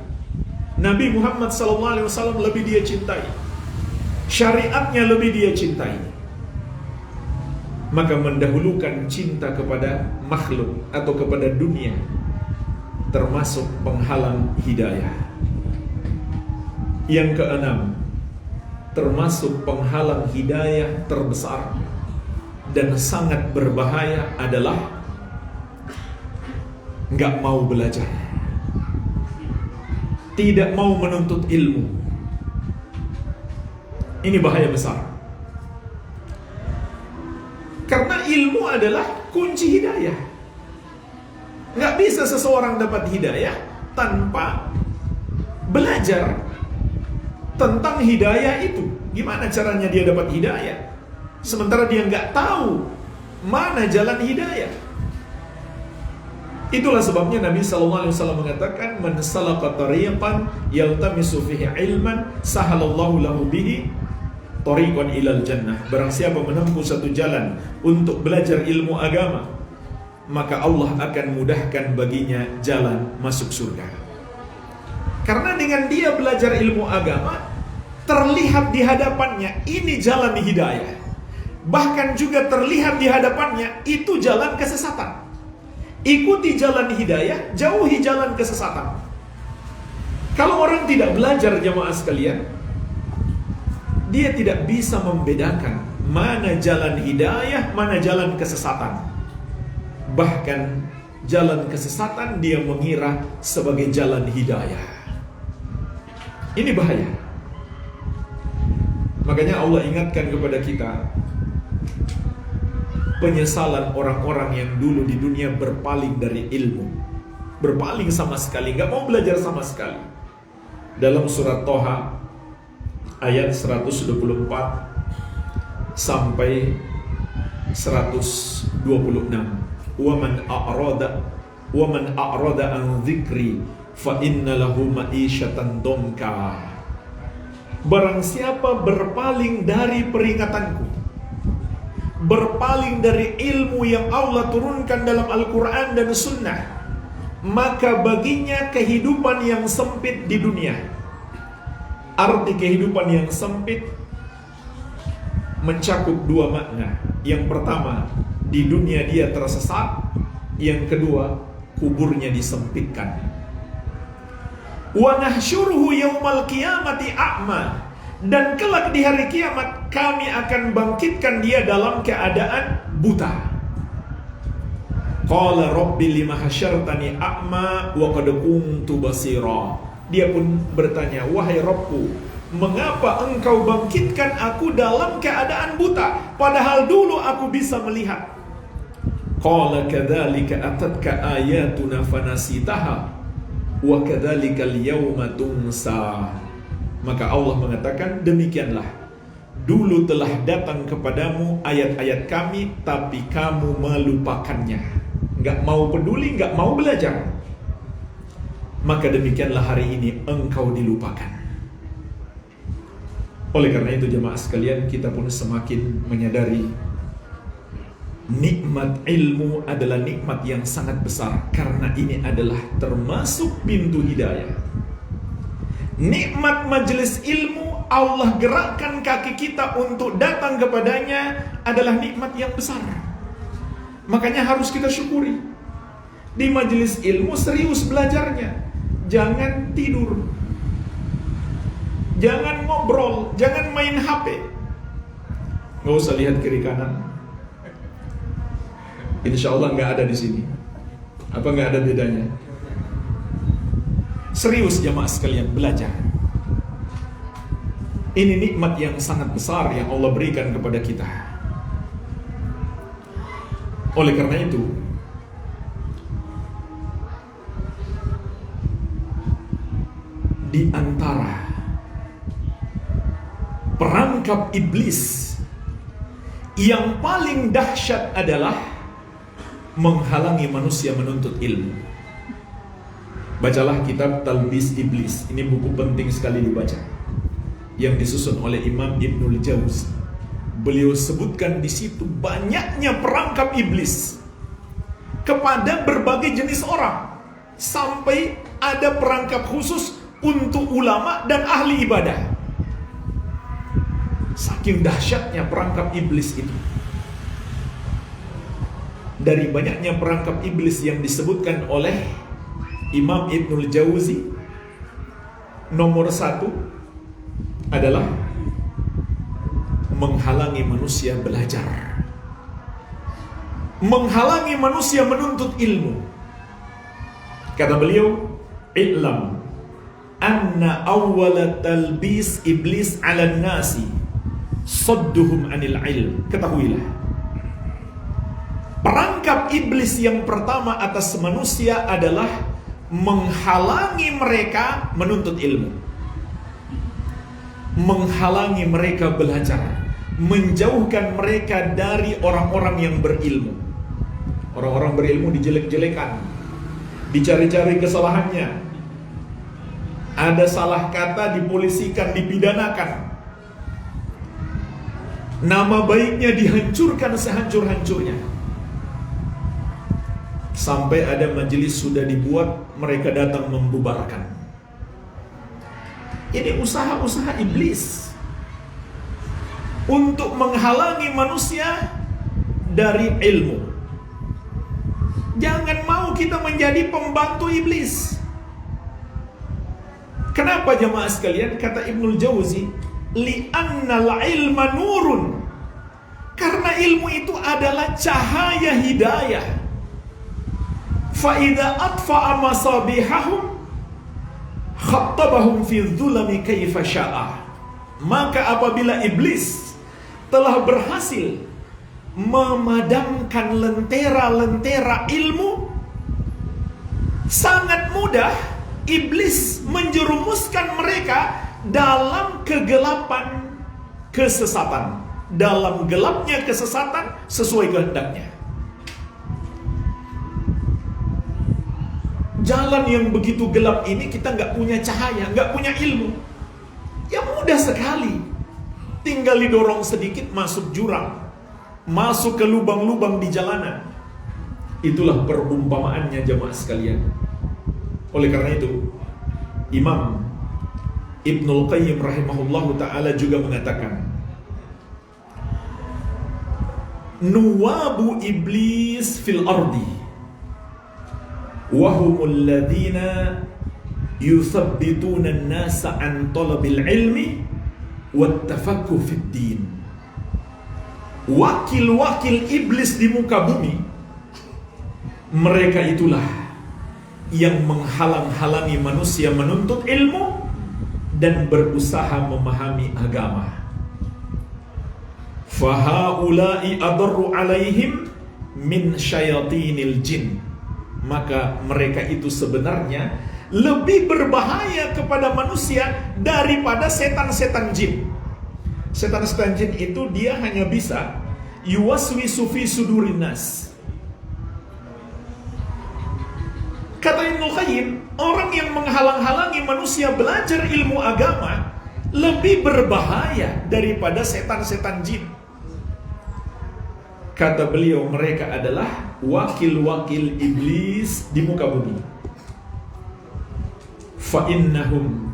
Nabi Muhammad SAW lebih dia cintai, syariatnya lebih dia cintai, maka mendahulukan cinta kepada makhluk atau kepada dunia termasuk penghalang hidayah. Yang keenam, termasuk penghalang hidayah terbesar dan sangat berbahaya adalah nggak mau belajar, tidak mau menuntut ilmu. Ini bahaya besar. Karena ilmu adalah kunci hidayah. Nggak bisa seseorang dapat hidayah tanpa belajar tentang hidayah itu. Gimana caranya dia dapat hidayah sementara dia nggak tahu mana jalan hidayah? Itulah sebabnya Nabi SAW mengatakan, man salaka tariqan yaltamisu fihi ilman sahalallahu lahu bihi tariqan ilal jannah. Barang siapa menempuh satu jalan untuk belajar ilmu agama, maka Allah akan mudahkan baginya jalan masuk surga. Karena dengan dia belajar ilmu agama, terlihat di hadapannya ini jalan hidayah. Bahkan juga terlihat di hadapannya itu jalan kesesatan. Ikuti jalan hidayah, jauhi jalan kesesatan. Kalau orang tidak belajar, jamaah sekalian, dia tidak bisa membedakan mana jalan hidayah, mana jalan kesesatan. Bahkan jalan kesesatan dia mengira sebagai jalan hidayah. Ini bahaya. Makanya Allah ingatkan kepada kita penyesalan orang-orang yang dulu di dunia berpaling dari ilmu, berpaling sama sekali, nggak mau belajar sama sekali. Dalam surat Toha ayat 124 sampai 126, wa man a'rada an dzikri fa inna lahu ma'isyatan donka. Barang siapa berpaling dari peringatanku, berpaling dari ilmu yang Allah turunkan dalam Al-Quran dan Sunnah, maka baginya kehidupan yang sempit di dunia. Arti kehidupan yang sempit mencakup dua makna. Yang pertama, di dunia dia tersesat. Yang kedua, kuburnya disempitkan. Wa nahsyuruhu yaumal qiyamati a'ma. Dan kelak di hari kiamat kami akan bangkitkan dia dalam keadaan buta. Qala rabbi lima hasyartani a'ma wa qad kuntu basira. Dia pun bertanya, wahai Rabbku, mengapa engkau bangkitkan aku dalam keadaan buta, padahal dulu aku bisa melihat? Qala kadzalika atatka ayatuna fanasitaha wa kadzalika al-yawma tunsa. Maka Allah mengatakan, demikianlah, dulu telah datang kepadamu ayat-ayat kami, tapi kamu melupakannya. Nggak mau peduli, nggak mau belajar. Maka demikianlah hari ini engkau dilupakan. Oleh karena itu jemaah sekalian, kita pun semakin menyadari nikmat ilmu adalah nikmat yang sangat besar. Karena ini adalah termasuk pintu hidayah. Nikmat majelis ilmu, Allah gerakkan kaki kita untuk datang kepadanya, adalah nikmat yang besar. Makanya harus kita syukuri. Di majelis ilmu serius belajarnya. Jangan tidur, jangan ngobrol, jangan main HP. Nggak usah lihat kiri kanan. Insya Allah nggak ada di sini. Apa nggak ada bedanya? Serius jamaah sekalian, belajar. Ini nikmat yang sangat besar yang Allah berikan kepada kita. Oleh karena itu, di antara perangkap iblis yang paling dahsyat adalah menghalangi manusia menuntut ilmu. Bacalah kitab Talbis Iblis. Ini buku penting sekali dibaca, yang disusun oleh Imam Ibnul Jauzi. Beliau sebutkan di situ banyaknya perangkap iblis kepada berbagai jenis orang, sampai ada perangkap khusus untuk ulama dan ahli ibadah. Saking dahsyatnya perangkap iblis itu. Dari banyaknya perangkap iblis yang disebutkan oleh Imam Ibnul Jauzi, nomor 1 adalah menghalangi manusia belajar, menghalangi manusia menuntut ilmu. Kata beliau, "I'lam anna awwala talbis iblis 'ala nasi sadduhum 'anil ilm." Ketahuilah, perangkap iblis yang pertama atas manusia adalah menghalangi mereka menuntut ilmu, menghalangi mereka belajar, menjauhkan mereka dari orang-orang yang berilmu. Orang-orang berilmu dijelek-jelekan, dicari-cari kesalahannya, ada salah kata dipolisikan, dipidanakan, nama baiknya dihancurkan sehancur-hancurnya. Sampai ada majelis sudah dibuat, mereka datang membubarkan. Ini usaha-usaha iblis untuk menghalangi manusia dari ilmu. Jangan mau kita menjadi pembantu iblis. Kenapa jemaah sekalian? Kata Ibnul Jauzi, li'annal ilma nurun. Karena ilmu itu adalah cahaya hidayah. Fa'idha atfa'a masabihahum khattabahum fi dhulami kaifa sya'a. Maka apabila iblis telah berhasil memadamkan lentera-lentera ilmu, sangat mudah iblis menjerumuskan mereka dalam kegelapan kesesatan, dalam gelapnya kesesatan sesuai kehendaknya. Jalan yang begitu gelap ini kita nggak punya cahaya, nggak punya ilmu, ya mudah sekali. Tinggal didorong sedikit masuk jurang, masuk ke lubang-lubang di jalanan. Itulah perumpamaannya jemaah sekalian. Oleh karena itu, Imam Ibnul Qayyim rahimahullahu ta'ala juga mengatakan, nuwabu iblis fil ardi wahumul ladhina yuthabbituna an-nasa an talabil ilmi wat tafaqquh fid din. Wakil-wakil iblis di muka bumi, mereka itulah yang menghalang-halangi manusia menuntut ilmu dan berusaha memahami agama. Fahaula'i adarru alaihim min syayatinil jin. Maka mereka itu sebenarnya lebih berbahaya kepada manusia daripada setan-setan jin. Setan-setan jin itu dia hanya bisa yuwaswisu fi sudurin nas. Kata Ibnul Qayyim, orang yang menghalang-halangi manusia belajar ilmu agama lebih berbahaya daripada setan-setan jin. Kata beliau, mereka adalah wakil-wakil iblis di muka bumi. Fa innahum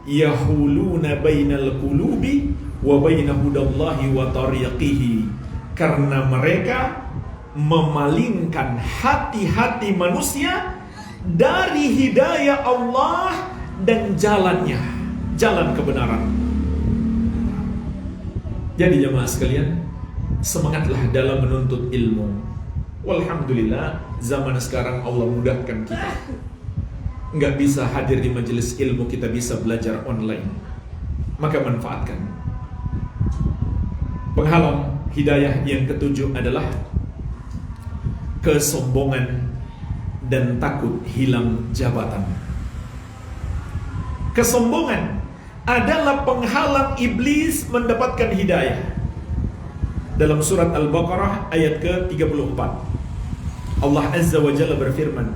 yahuluna bainal qulubi wa baina hudallahi wa tariqihi. Karena mereka memalingkan hati-hati manusia dari hidayah Allah dan jalannya, jalan kebenaran. Jadi jemaah sekalian, semangatlah dalam menuntut ilmu. Walhamdulillah, zaman sekarang Allah mudahkan kita. Nggak bisa hadir di majelis ilmu, kita bisa belajar online. Maka manfaatkan. Penghalang hidayah yang ketujuh adalah kesombongan dan takut hilang jabatan. Kesombongan adalah penghalang iblis mendapatkan hidayah. Dalam surat Al-Baqarah ayat ke-34, Allah Azza wa Jalla berfirman,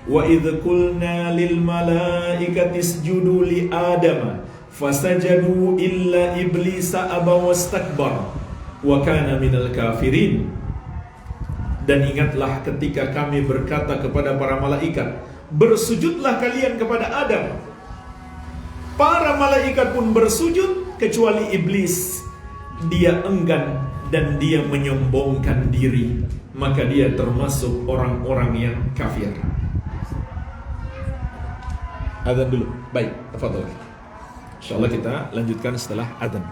wa idh qulna lil malaikati isjudu li adama fasajadu illa iblisa aba wastakbar wa kana minal kafirin. Dan ingatlah ketika kami berkata kepada para malaikat, bersujudlah kalian kepada Adam. Para malaikat pun bersujud kecuali iblis. Dia enggan dan dia menyombongkan diri, maka dia termasuk orang-orang yang kafir. Adzan dulu. Baik, tafadhol. Insyaallah kita lanjutkan setelah adzan.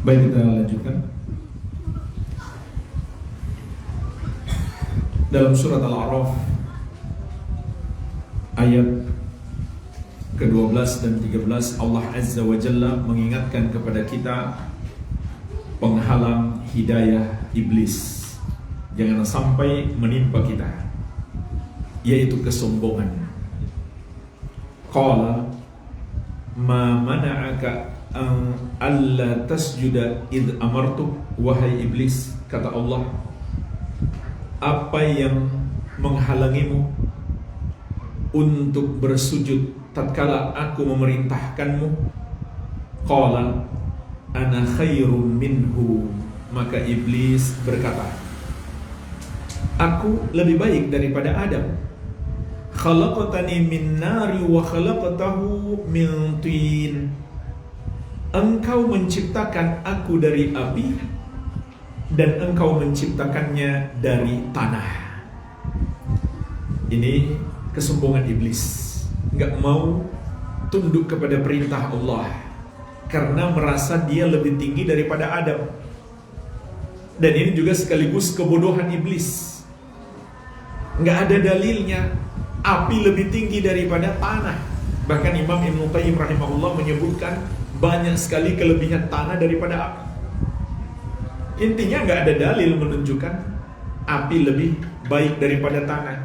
Baik, kita lanjutkan. Dalam surat Al-A'raf ayat ke-12 dan 13, Allah Azza wa Jalla mengingatkan kepada kita penghalang hidayah iblis jangan sampai menimpa kita, yaitu kesombongan. Qala ma mana'aka an alla tasjuda id amartu, wahai iblis, kata Allah, apa yang menghalangimu untuk bersujud tatkala aku memerintahkanmu? Qala ana khairum minhu, maka iblis berkata, aku lebih baik daripada Adam. Khalaqtani min nari wa khalaqtahu min tin, engkau menciptakan aku dari api dan engkau menciptakannya dari tanah. Ini kesombongan iblis, nggak mau tunduk kepada perintah Allah karena merasa dia lebih tinggi daripada Adam. Dan ini juga sekaligus kebodohan iblis. Nggak ada dalilnya api lebih tinggi daripada tanah. Bahkan Imam Ibnu Qayyim rahimahullah menyebutkan banyak sekali kelebihan tanah daripada api. Intinya nggak ada dalil menunjukkan api lebih baik daripada tanah.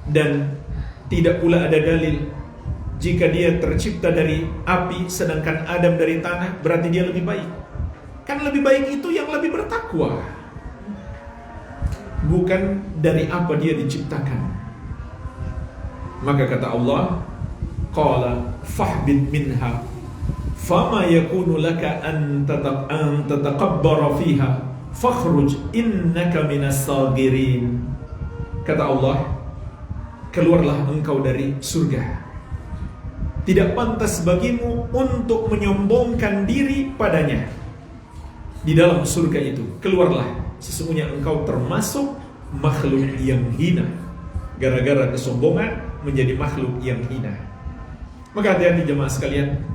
Dan tidak pula ada dalil jika dia tercipta dari api sedangkan Adam dari tanah, berarti dia lebih baik. Kan lebih baik itu yang lebih bertakwa, bukan dari apa dia diciptakan. Maka kata Allah, qala fahbit minha fama yakunu laka an tatakabbara fiha fakhruj innaka minas sagirin. Kata Allah, keluarlah engkau dari surga. Tidak pantas bagimu untuk menyombongkan diri padanya. Di dalam surga itu, keluarlah, sesungguhnya engkau termasuk makhluk yang hina. Gara-gara kesombongan menjadi makhluk yang hina. Maka hati-hati jemaah sekalian,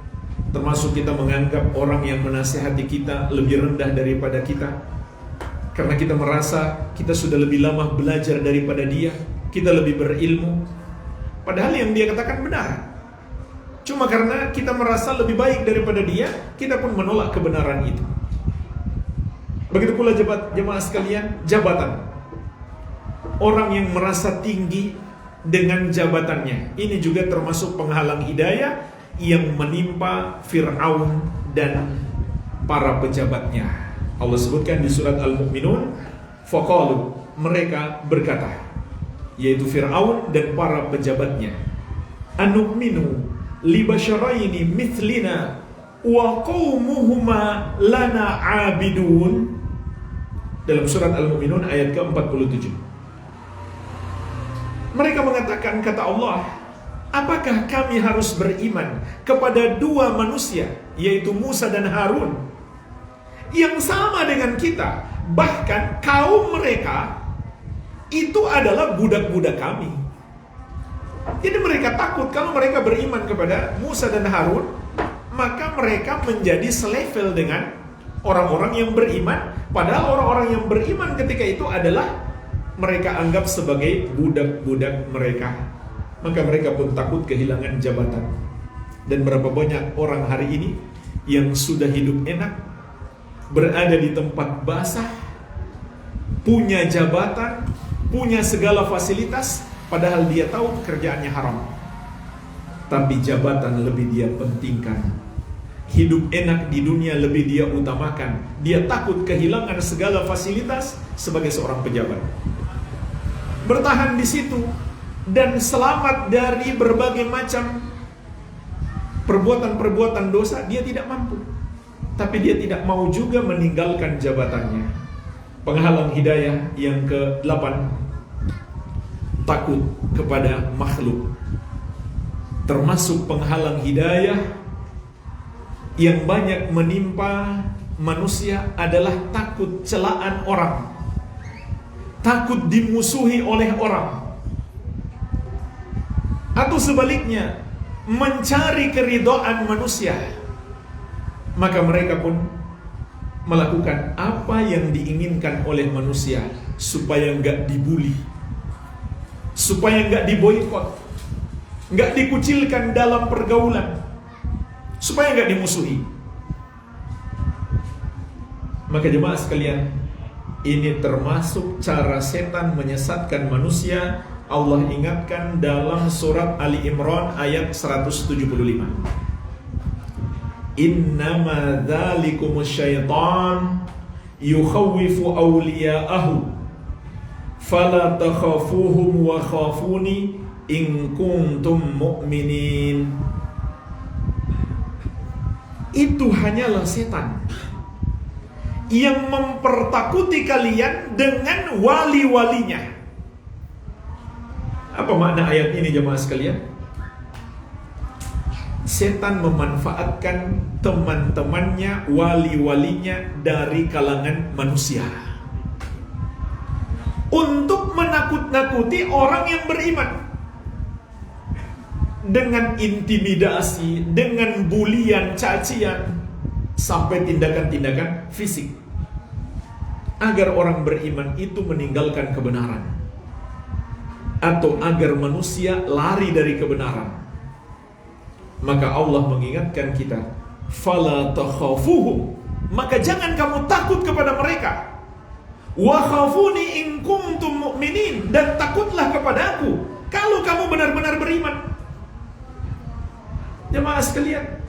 termasuk kita menganggap orang yang menasihati kita lebih rendah daripada kita, karena kita merasa kita sudah lebih lama belajar daripada dia, kita lebih berilmu, padahal yang dia katakan benar. Cuma karena kita merasa lebih baik daripada dia, kita pun menolak kebenaran itu. Begitu pula jemaah sekalian, jabatan. Orang yang merasa tinggi dengan jabatannya, ini juga termasuk penghalang hidayah yang menimpa Fir'aun dan para pejabatnya. Allah sebutkan di surat Al-Mu'minun, faqalu, mereka berkata, yaitu Fir'aun dan para pejabatnya, anu'minu libasyaraini mithlina wa qaumuhuma lana abidun. Dalam surat Al-Mu'minun ayat ke-47. Mereka mengatakan, kata Allah, apakah kami harus beriman kepada dua manusia, yaitu Musa dan Harun, yang sama dengan kita, bahkan kaum mereka itu adalah budak-budak kami. Jadi mereka takut kalau mereka beriman kepada Musa dan Harun, maka mereka menjadi selevel dengan orang-orang yang beriman. Padahal orang-orang yang beriman ketika itu adalah mereka anggap sebagai budak-budak mereka. Maka mereka pun takut kehilangan jabatan. Dan berapa banyak orang hari ini yang sudah hidup enak, berada di tempat basah, punya jabatan, punya segala fasilitas, padahal dia tahu pekerjaannya haram. Tapi jabatan lebih dia pentingkan. Hidup enak di dunia lebih dia utamakan. Dia takut kehilangan segala fasilitas sebagai seorang pejabat. Bertahan di situ dan selamat dari berbagai macam perbuatan-perbuatan dosa, dia tidak mampu. Tapi dia tidak mau juga meninggalkan jabatannya. Penghalang hidayah yang ke-8, takut kepada makhluk. Termasuk penghalang hidayah yang banyak menimpa manusia adalah takut celaan orang, takut dimusuhi oleh orang, atau sebaliknya mencari keridhaan manusia. Maka mereka pun melakukan apa yang diinginkan oleh manusia supaya nggak dibully, supaya nggak diboikot, nggak dikucilkan dalam pergaulan, supaya nggak dimusuhi. Maka jemaah sekalian, ini termasuk cara setan menyesatkan manusia. Allah ingatkan dalam surat Ali Imran ayat 175. Innama dzalikumus syaitan yukhawwifu awliya'ahu fala takhafuhum wa khafuni in kuntum mu'minin. Itu hanyalah setan yang mempertakuti kalian dengan wali-walinya. Apa makna ayat ini jemaah sekalian? setan memanfaatkan teman-temannya, wali-walinya dari kalangan manusia untuk menakut-nakuti orang yang beriman dengan intimidasi, dengan bulian, cacian, sampai tindakan-tindakan fisik, agar orang beriman itu meninggalkan kebenaran atau agar manusia lari dari kebenaran. Maka Allah mengingatkan kita, fala takhafuhum, maka jangan kamu takut kepada mereka. Wa khafuni in kuntum mu'minin, dan takutlah kepadaku kalau kamu benar-benar beriman. Jemaah sekalian,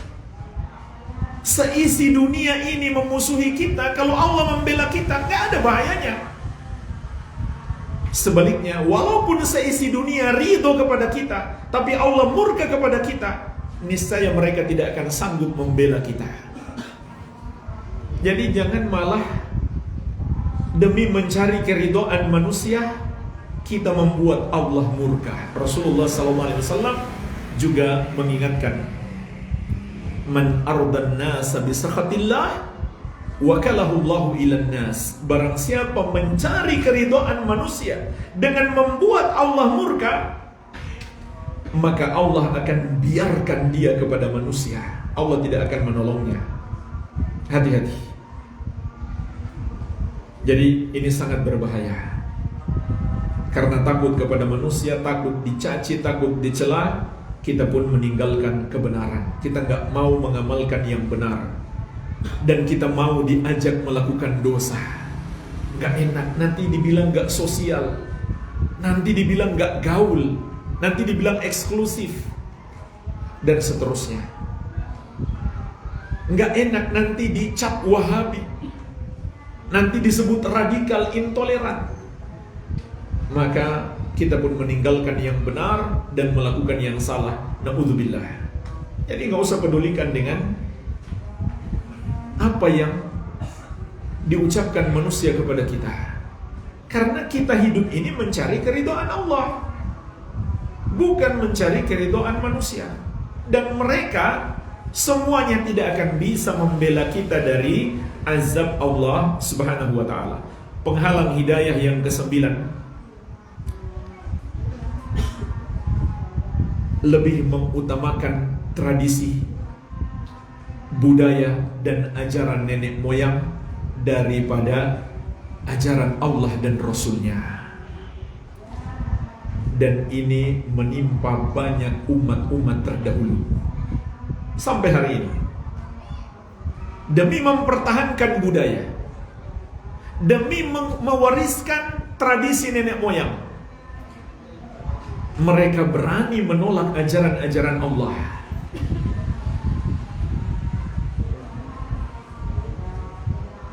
seisi dunia ini memusuhi kita, kalau Allah membela kita, nggak ada bahayanya. Sebaliknya, walaupun seisi dunia ridho kepada kita, tapi Allah murka kepada kita, niscaya mereka tidak akan sanggup membela kita. Jadi jangan malah demi mencari keridhaan manusia kita membuat Allah murka. Rasulullah SAW juga mengingatkan, man ardan nasa bisakhatillah wakalahu Allahu ilan nas. Barang siapa mencari keridhaan manusia dengan membuat Allah murka, maka Allah akan biarkan dia kepada manusia. Allah tidak akan menolongnya. Hati-hati. Jadi ini sangat berbahaya. Karena takut kepada manusia, takut dicaci, takut dicela, kita pun meninggalkan kebenaran. Kita nggak mau mengamalkan yang benar, dan kita mau diajak melakukan dosa. Nggak enak, nanti dibilang nggak sosial, nanti dibilang nggak gaul, nanti dibilang eksklusif, dan seterusnya. Nggak enak, nanti dicap Wahabi, nanti disebut radikal intoleran. Maka kita pun meninggalkan yang benar dan melakukan yang salah. Na'udzubillah. Jadi nggak usah pedulikan dengan apa yang diucapkan manusia kepada kita, karena kita hidup ini mencari keridhaan Allah, bukan mencari keridhaan manusia. Dan mereka semuanya tidak akan bisa membela kita dari azab Allah Subhanahu wa ta'ala. Penghalang hidayah yang ke-9, lebih mengutamakan tradisi, budaya, dan ajaran nenek moyang daripada ajaran Allah dan Rasulnya. Dan ini menimpa banyak umat-umat terdahulu sampai hari ini. Demi mempertahankan budaya, demi mewariskan tradisi nenek moyang, mereka berani menolak ajaran-ajaran Allah.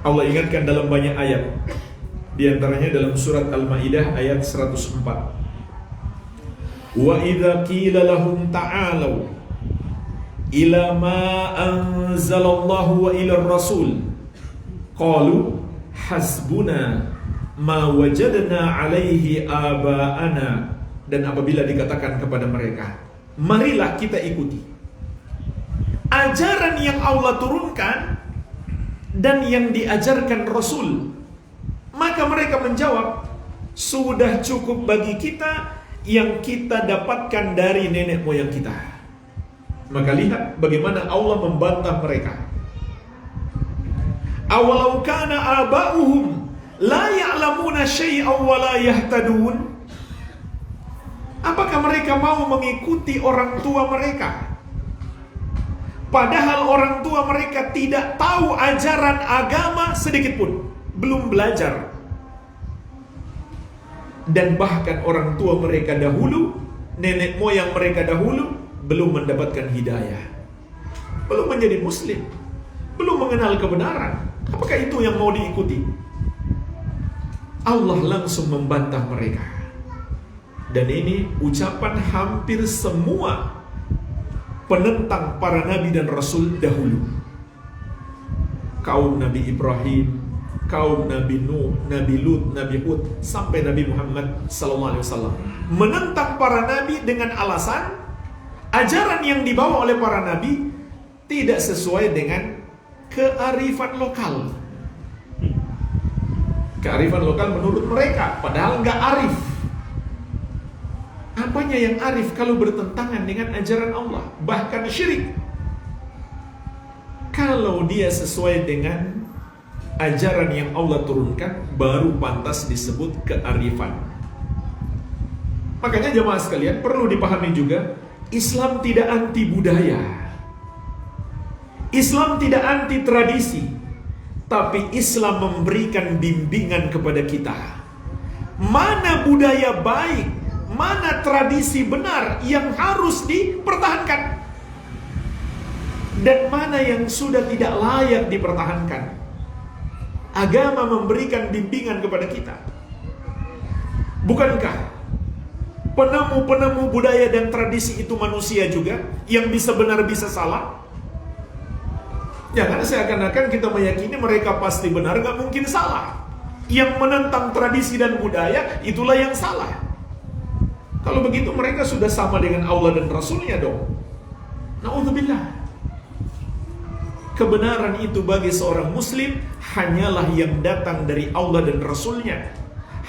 Allah ingatkan dalam banyak ayat, di antaranya dalam surat Al-Maidah ayat 104. Wa idza qila lahum ta'alu ila ma anzalallahu wa ila ar-rasul qalu hasbuna ma wajadna alaihi aba'ana. Dan apabila dikatakan kepada mereka, marilah kita ikuti ajaran yang Allah turunkan dan yang diajarkan Rasul, maka mereka menjawab, sudah cukup bagi kita yang kita dapatkan dari nenek moyang kita. Maka lihat bagaimana Allah membantah mereka. Awalau kana aba'uhum la ya'lamuna syai'an wa la yahtadun. Apakah mereka mau mengikuti orang tua mereka, padahal orang tua mereka tidak tahu ajaran agama sedikit pun, belum belajar. Dan bahkan orang tua mereka dahulu, nenek moyang mereka dahulu, belum mendapatkan hidayah, belum menjadi muslim, belum mengenal kebenaran. Apakah itu yang mau diikuti? Allah langsung membantah mereka. Dan ini ucapan hampir semua penentang para nabi dan rasul dahulu. Kaum Nabi Ibrahim, kaum Nabi Nuh, Nabi Lut, Nabi Hud, sampai Nabi Muhammad SAW menentang para nabi dengan alasan Ajaran yang dibawa oleh para nabi tidak sesuai dengan kearifan lokal. Kearifan lokal menurut mereka, padahal nggak arif. Apanya yang arif kalau bertentangan dengan ajaran Allah, bahkan syirik? Kalau dia sesuai dengan ajaran yang Allah turunkan, baru pantas disebut kearifan. Makanya jemaah sekalian, perlu dipahami juga, Islam tidak anti budaya, Islam tidak anti tradisi, tapi Islam memberikan bimbingan kepada kita. Mana budaya baik, mana tradisi benar yang harus dipertahankan, dan mana yang sudah tidak layak dipertahankan. Agama memberikan bimbingan kepada kita. Bukankah penemu-penemu budaya dan tradisi itu manusia juga, yang bisa benar bisa salah? Jangan seakan-akan kita meyakini mereka pasti benar, gak mungkin salah. Yang menentang tradisi dan budaya, itulah yang salah. Kalau begitu mereka sudah sama dengan Allah dan Rasulnya dong. Na'udzubillah. Kebenaran itu bagi seorang muslim hanyalah yang datang dari Allah dan Rasulnya,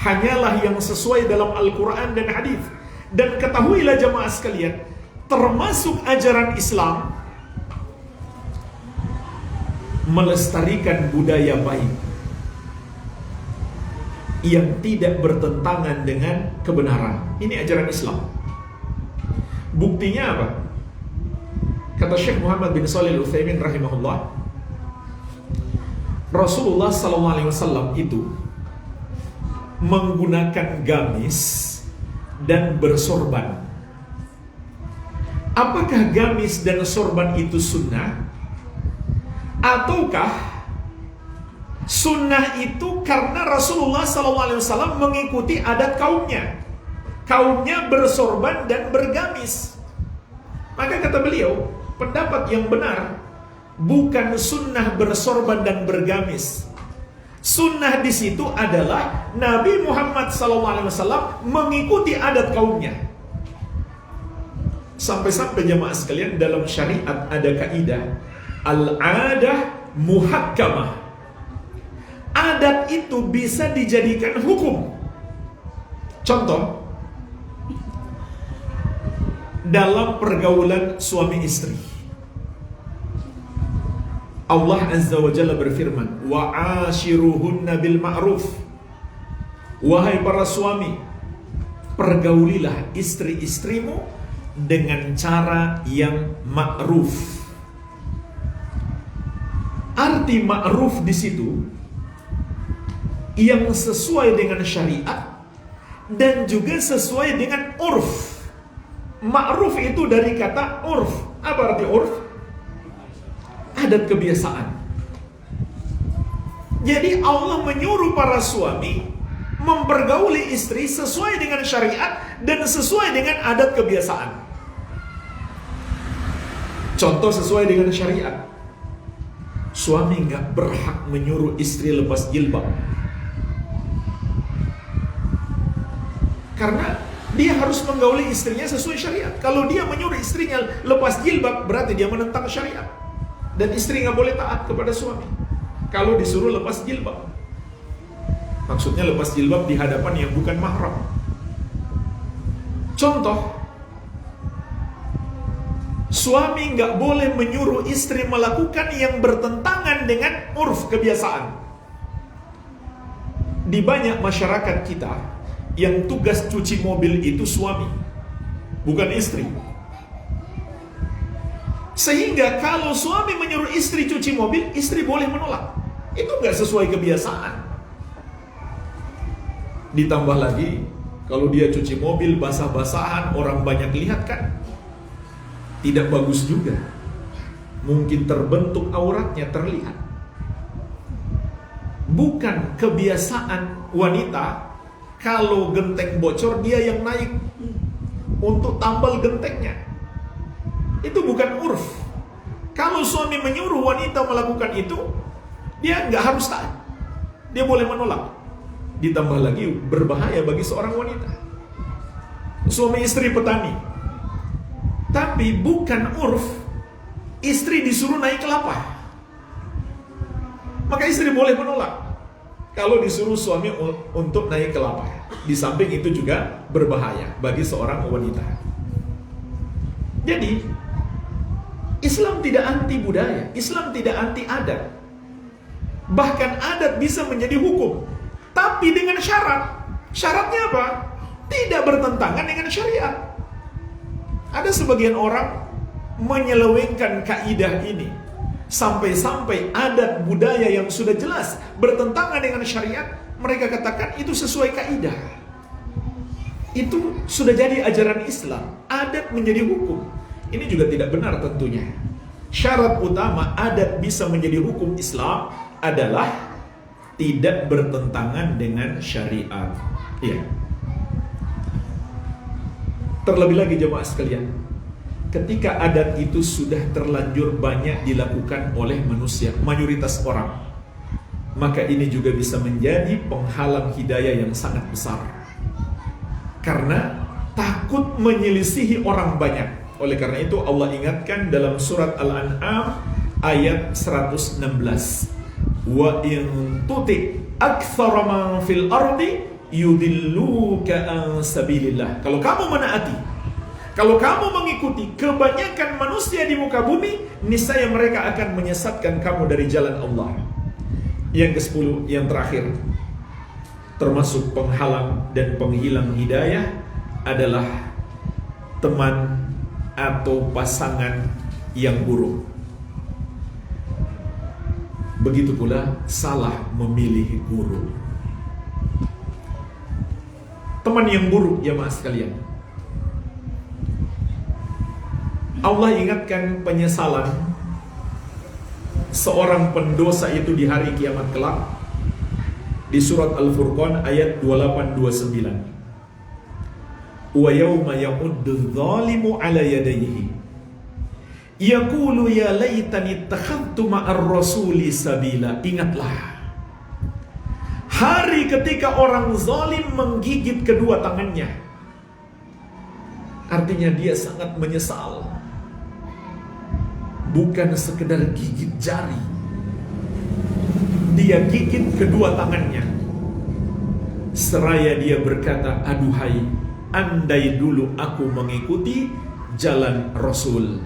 hanyalah yang sesuai dalam Al-Quran dan hadis. Dan ketahuilah jemaah sekalian, termasuk ajaran Islam melestarikan budaya baik yang tidak bertentangan dengan kebenaran. Ini ajaran Islam. Buktinya apa? Kata Syekh Muhammad bin Shalih Al-Utsaimin rahimahullah, Rasulullah SAW itu menggunakan gamis dan bersorban. Apakah gamis dan sorban itu sunnah? Ataukah sunnah itu karena Rasulullah SAW mengikuti adat kaumnya? Kaumnya bersorban dan bergamis. Maka kata beliau, pendapat yang benar bukan sunnah bersorban dan bergamis. Sunnah di situ adalah Nabi Muhammad SAW mengikuti adat kaumnya. Sampai-sampai jemaah sekalian, dalam syariat ada kaidah al-adah muhakkamah. Adat itu bisa dijadikan hukum. Contoh, dalam pergaulan suami istri, Allah Azza wa Jalla berfirman, wa ashiruhunna bil ma'ruf. Wahai para suami, pergaulilah istri-istrimu dengan cara yang ma'ruf. Arti ma'ruf di situ yang sesuai dengan syariat dan juga sesuai dengan urf. Ma'ruf itu dari kata urf. Apa arti urf? Adat kebiasaan. Jadi Allah menyuruh para suami mempergauli istri sesuai dengan syariat dan sesuai dengan adat kebiasaan. Contoh sesuai dengan syariat, suami nggak berhak menyuruh istri lepas jilbab, karena dia harus menggauli istrinya sesuai syariat. Kalau dia menyuruh istrinya lepas jilbab, berarti dia menentang syariat. Dan istri nggak boleh taat kepada suami kalau disuruh lepas jilbab. Maksudnya lepas jilbab di hadapan yang bukan mahram. Contoh, suami nggak boleh menyuruh istri melakukan yang bertentangan dengan urf kebiasaan. Di banyak masyarakat kita, yang tugas cuci mobil itu suami, bukan istri. Sehingga kalau suami menyuruh istri cuci mobil, istri boleh menolak. Itu nggak sesuai kebiasaan. Ditambah lagi, kalau dia cuci mobil basah-basahan, orang banyak lihat kan, tidak bagus juga. Mungkin terbentuk auratnya, terlihat. Bukan kebiasaan wanita, kalau genteng bocor dia yang naik untuk tambal gentengnya. Itu bukan urf. Kalau suami menyuruh wanita melakukan itu, dia nggak harus taat. Dia boleh menolak. Ditambah lagi berbahaya bagi seorang wanita. Suami istri petani, Tapi bukan urf istri disuruh naik kelapa. Maka istri boleh menolak kalau disuruh suami untuk naik kelapa. Di samping itu juga berbahaya bagi seorang wanita. Jadi Islam tidak anti budaya, Islam tidak anti adat. Bahkan adat bisa menjadi hukum, tapi dengan syarat. Syaratnya apa? Tidak bertentangan dengan syariat. Ada sebagian orang menyelewengkan kaidah ini sampai-sampai adat budaya yang sudah jelas bertentangan dengan syariat, mereka katakan itu sesuai kaidah. Itu sudah jadi ajaran Islam, adat menjadi hukum. Ini juga tidak benar tentunya. Syarat utama adat bisa menjadi hukum Islam adalah tidak bertentangan dengan syariat. Iya. Terlebih lagi jemaah sekalian, ketika adat itu sudah terlanjur banyak dilakukan oleh manusia, mayoritas orang, maka ini juga bisa menjadi penghalang hidayah yang sangat besar. Karena takut menyelisihi orang banyak. Oleh karena itu Allah ingatkan dalam surat Al-An'am ayat 116. Wa in tuti aktsara man fil ardi yudilluka an sabilillah. Kalau kamu menaati, kalau kamu mengikuti kebanyakan manusia di muka bumi, niscaya mereka akan menyesatkan kamu dari jalan Allah. Yang ke-10, yang terakhir, termasuk penghalang dan penghilang hidayah adalah teman atau pasangan yang buruk. Begitu pula salah memilih guru. Teman yang buruk, ya mas sekalian. Allah ingatkan penyesalan seorang pendosa itu di hari kiamat kelak di surat Al-Furqan ayat 28-29. Wa yawma yamuddu dhalimu ala yadayhi yaqulu ya laitani ittakhadtu ma'ar rasuli sabila. Ingatlah hari ketika orang zalim menggigit kedua tangannya. Artinya dia sangat menyesal. Bukan sekedar gigit jari, dia gigit kedua tangannya. Seraya dia berkata, aduhai, andai dulu aku mengikuti jalan Rasul.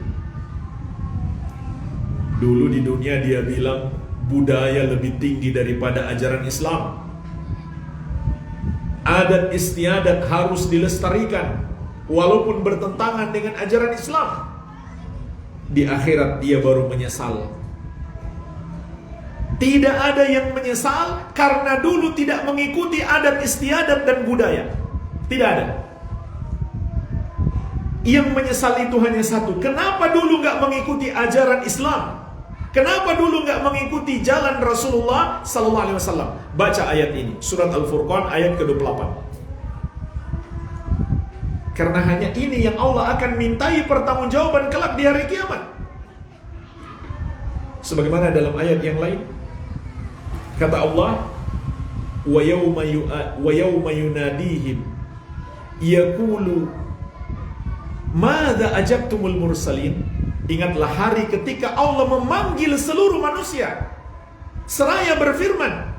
Dulu di dunia dia bilang budaya lebih tinggi daripada ajaran Islam. Adat istiadat harus dilestarikan walaupun bertentangan dengan ajaran Islam. Di akhirat dia baru menyesal. Tidak ada yang menyesal karena dulu tidak mengikuti adat istiadat dan budaya. Tidak ada. Yang menyesal itu hanya satu. Kenapa dulu nggak mengikuti ajaran Islam? Kenapa dulu nggak mengikuti jalan Rasulullah Sallallahu Alaihi Wasallam? Baca ayat ini, surat Al-Furqan ayat ke-28. Karena hanya ini yang Allah akan mintai pertanggungjawaban kelak di hari kiamat. Sebagaimana dalam ayat yang lain, kata Allah, wa yawma yunadihim yaqulu madza ajabtumul mursalin. Ingatlah hari ketika Allah memanggil seluruh manusia seraya berfirman,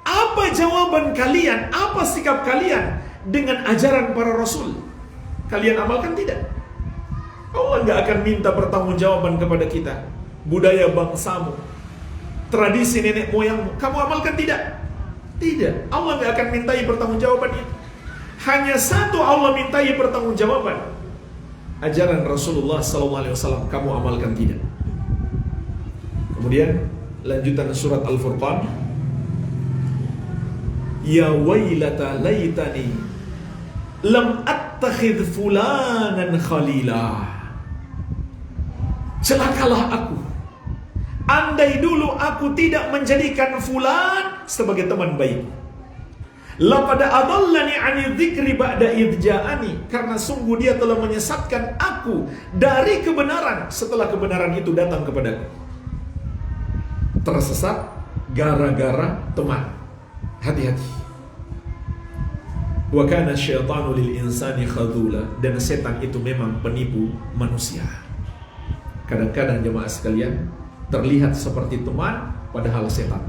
apa jawaban kalian, apa sikap kalian dengan ajaran para rasul? Kalian amalkan tidak? Allah nggak akan minta pertanggungjawaban kepada kita. Budaya bangsamu, tradisi nenek moyangmu, kamu amalkan tidak? Tidak. Allah nggak akan mintai pertanggungjawaban itu. Hanya satu Allah mintai pertanggungjawaban. Ajaran Rasulullah SAW kamu amalkan tidak? Kemudian lanjutan surat Al-Furqan, ya wailata laitani lam attakhidh fulanan khalila. Celakalah aku, andai dulu aku tidak menjadikan fulan sebagai teman baik. Laqad adallani 'ani dzikri ba'da idh ja'ani, karena sungguh dia telah menyesatkan aku dari kebenaran setelah kebenaran itu datang kepadaku. Tersesat gara-gara teman. Hati-hati. Wa kana syaitanu lil insani khadula, dan setan itu memang penipu manusia. Kadang-kadang jemaah sekalian terlihat seperti teman padahal setan.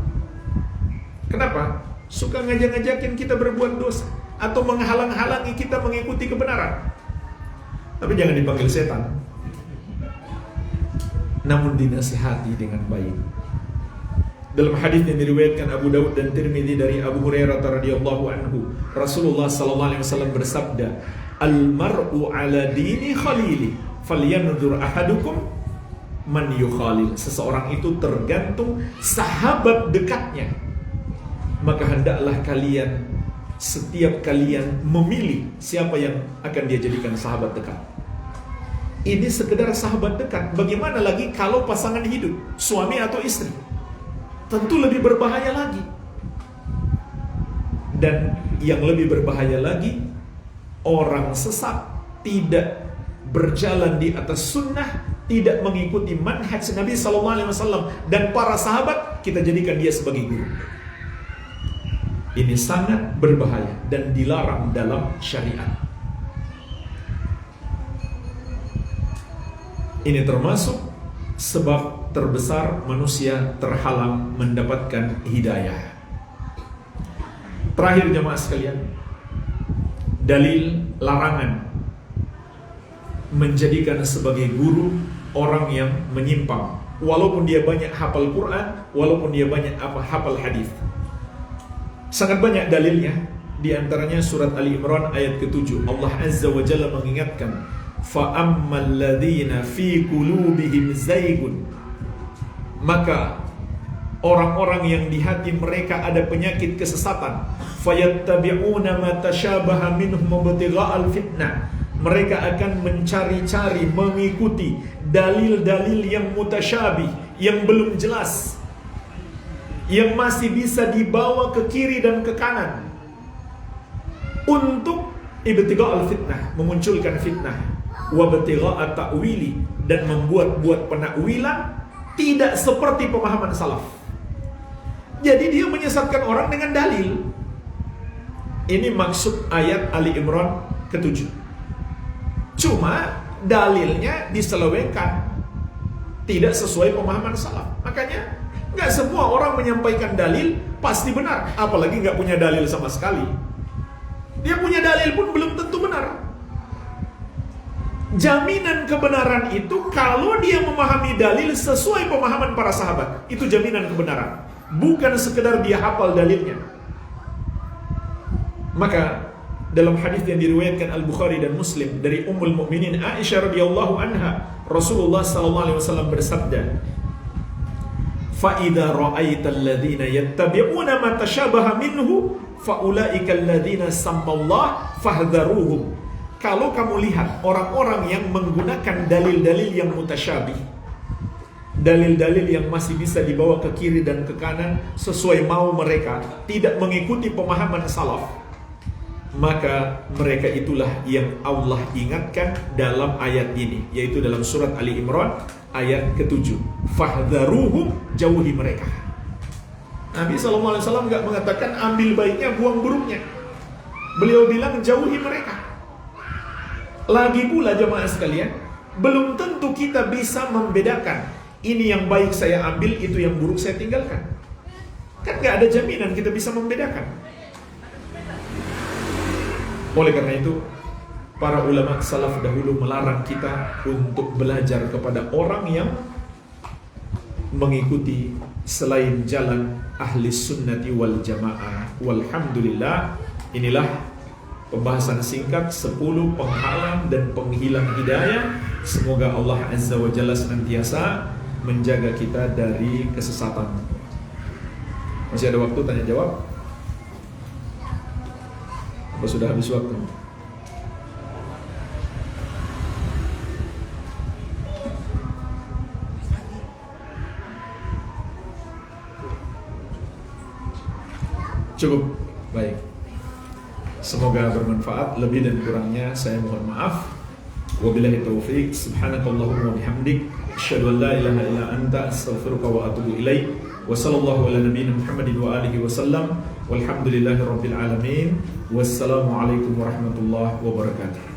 Kenapa? Suka ngajak-ngajakin kita berbuat dosa atau menghalang-halangi kita mengikuti kebenaran. Tapi jangan dipanggil setan, namun dinasihati dengan baik. Dalam hadis yang diriwayatkan Abu Dawud dan Tirmidzi dari Abu Hurairah radhiyallahu anhu, Rasulullah sallallahu alaihi wasallam bersabda, "Al-mar'u 'ala dini khalili, falyanzur ahadukum man yukhalil." Seseorang itu tergantung sahabat dekatnya. Maka hendaklah kalian, setiap kalian memilih siapa yang akan dia jadikan sahabat dekat. Ini sekedar sahabat dekat. Bagaimana lagi kalau pasangan hidup, suami atau istri? Tentu lebih berbahaya lagi. Dan yang lebih berbahaya lagi, orang sesat, tidak berjalan di atas sunnah, tidak mengikuti manhaj Nabi SAW dan para sahabat, kita jadikan dia sebagai guru. Ini sangat berbahaya dan dilarang dalam syariat. Ini termasuk sebab terbesar manusia terhalang mendapatkan hidayah. Terakhir jemaah sekalian, dalil larangan menjadikan sebagai guru orang yang menyimpang, walaupun dia banyak hafal Quran, walaupun dia banyak hafal hadis. Sangat banyak dalilnya, di antaranya surat Ali Imran ayat ke-7. Allah Azza wa Jalla mengingatkan, فَأَمَّا الَّذِينَ فِي قُلُوبِهِمْ زَيْغٌ, maka orang-orang yang di hati mereka ada penyakit kesesatan, فَيَتَّبِعُونَ مَا تَشَابَهَ مِنْهُمْ ابْتِغَاءَ الْفِتْنَةِ, mereka akan mencari-cari, mengikuti dalil-dalil yang mutasyabih, yang belum jelas, yang masih bisa dibawa ke kiri dan ke kanan untuk ibtigha' al-fitnah, memunculkan fitnah, wa ibtigha' ta'wili, dan membuat-buat penakwilan tidak seperti pemahaman salaf. Jadi dia menyesatkan orang dengan dalil. Ini maksud ayat Ali Imran ke-7. Cuma dalilnya diselewengkan, tidak sesuai pemahaman salaf. Makanya nggak semua orang menyampaikan dalil pasti benar, apalagi nggak punya dalil sama sekali. Dia punya dalil pun belum tentu benar. Jaminan kebenaran itu kalau dia memahami dalil sesuai pemahaman para sahabat, itu jaminan kebenaran, bukan sekedar dia hafal dalilnya. Maka dalam hadis yang diriwayatkan Al-Bukhari dan Muslim dari Ummul Mukminin Aisyah radhiyallahu anha, Rasulullah sallallahu alaihi wasallam bersabda, فَإِذَا رَأَيْتَ الَّذِينَ يَتَّبِعُونَ مَا تَشَابَهَ مِنْهُ فَأُولَئِكَ الَّذِينَ سَمَّى اللَّهَ فَاحْذَرُوهُمْ. Kalau kamu lihat orang-orang yang menggunakan dalil-dalil yang mutasyabih, dalil-dalil yang masih bisa dibawa ke kiri dan ke kanan sesuai mau mereka, tidak mengikuti pemahaman salaf, maka mereka itulah yang Allah ingatkan dalam ayat ini, yaitu dalam surat Ali Imran ayat ke-7. Fahdharuhum, jauhi mereka. Nabi SAW gak mengatakan ambil baiknya, buang buruknya. Beliau bilang jauhi mereka. Lagi pula jemaah sekalian, belum tentu kita bisa membedakan ini yang baik saya ambil, itu yang buruk saya tinggalkan. Kan gak ada jaminan kita bisa membedakan. Oleh karena itu, para ulama salaf dahulu melarang kita untuk belajar kepada orang yang mengikuti selain jalan ahli sunnati wal jamaah. Walhamdulillah, inilah pembahasan singkat 10 penghalang dan penghilang hidayah. Semoga Allah Azza wa Jalla senantiasa menjaga kita dari kesesatan. Masih ada waktu tanya jawab? Apa sudah habis waktu? Cukup, baik. Semoga bermanfaat. Lebih dan kurangnya saya mohon maaf. Wabillahi taufiq. Subhanakallahumma wa bihamdik, asyhadu an la ilaha illa anta, astaghfiruka wa atubu ilaik. Wa sallallahu ala nabiyyina Muhammadin wa alihi wasallam. Walhamdulillahirabbil alamin. Wassalamualaikum warahmatullahi wabarakatuh.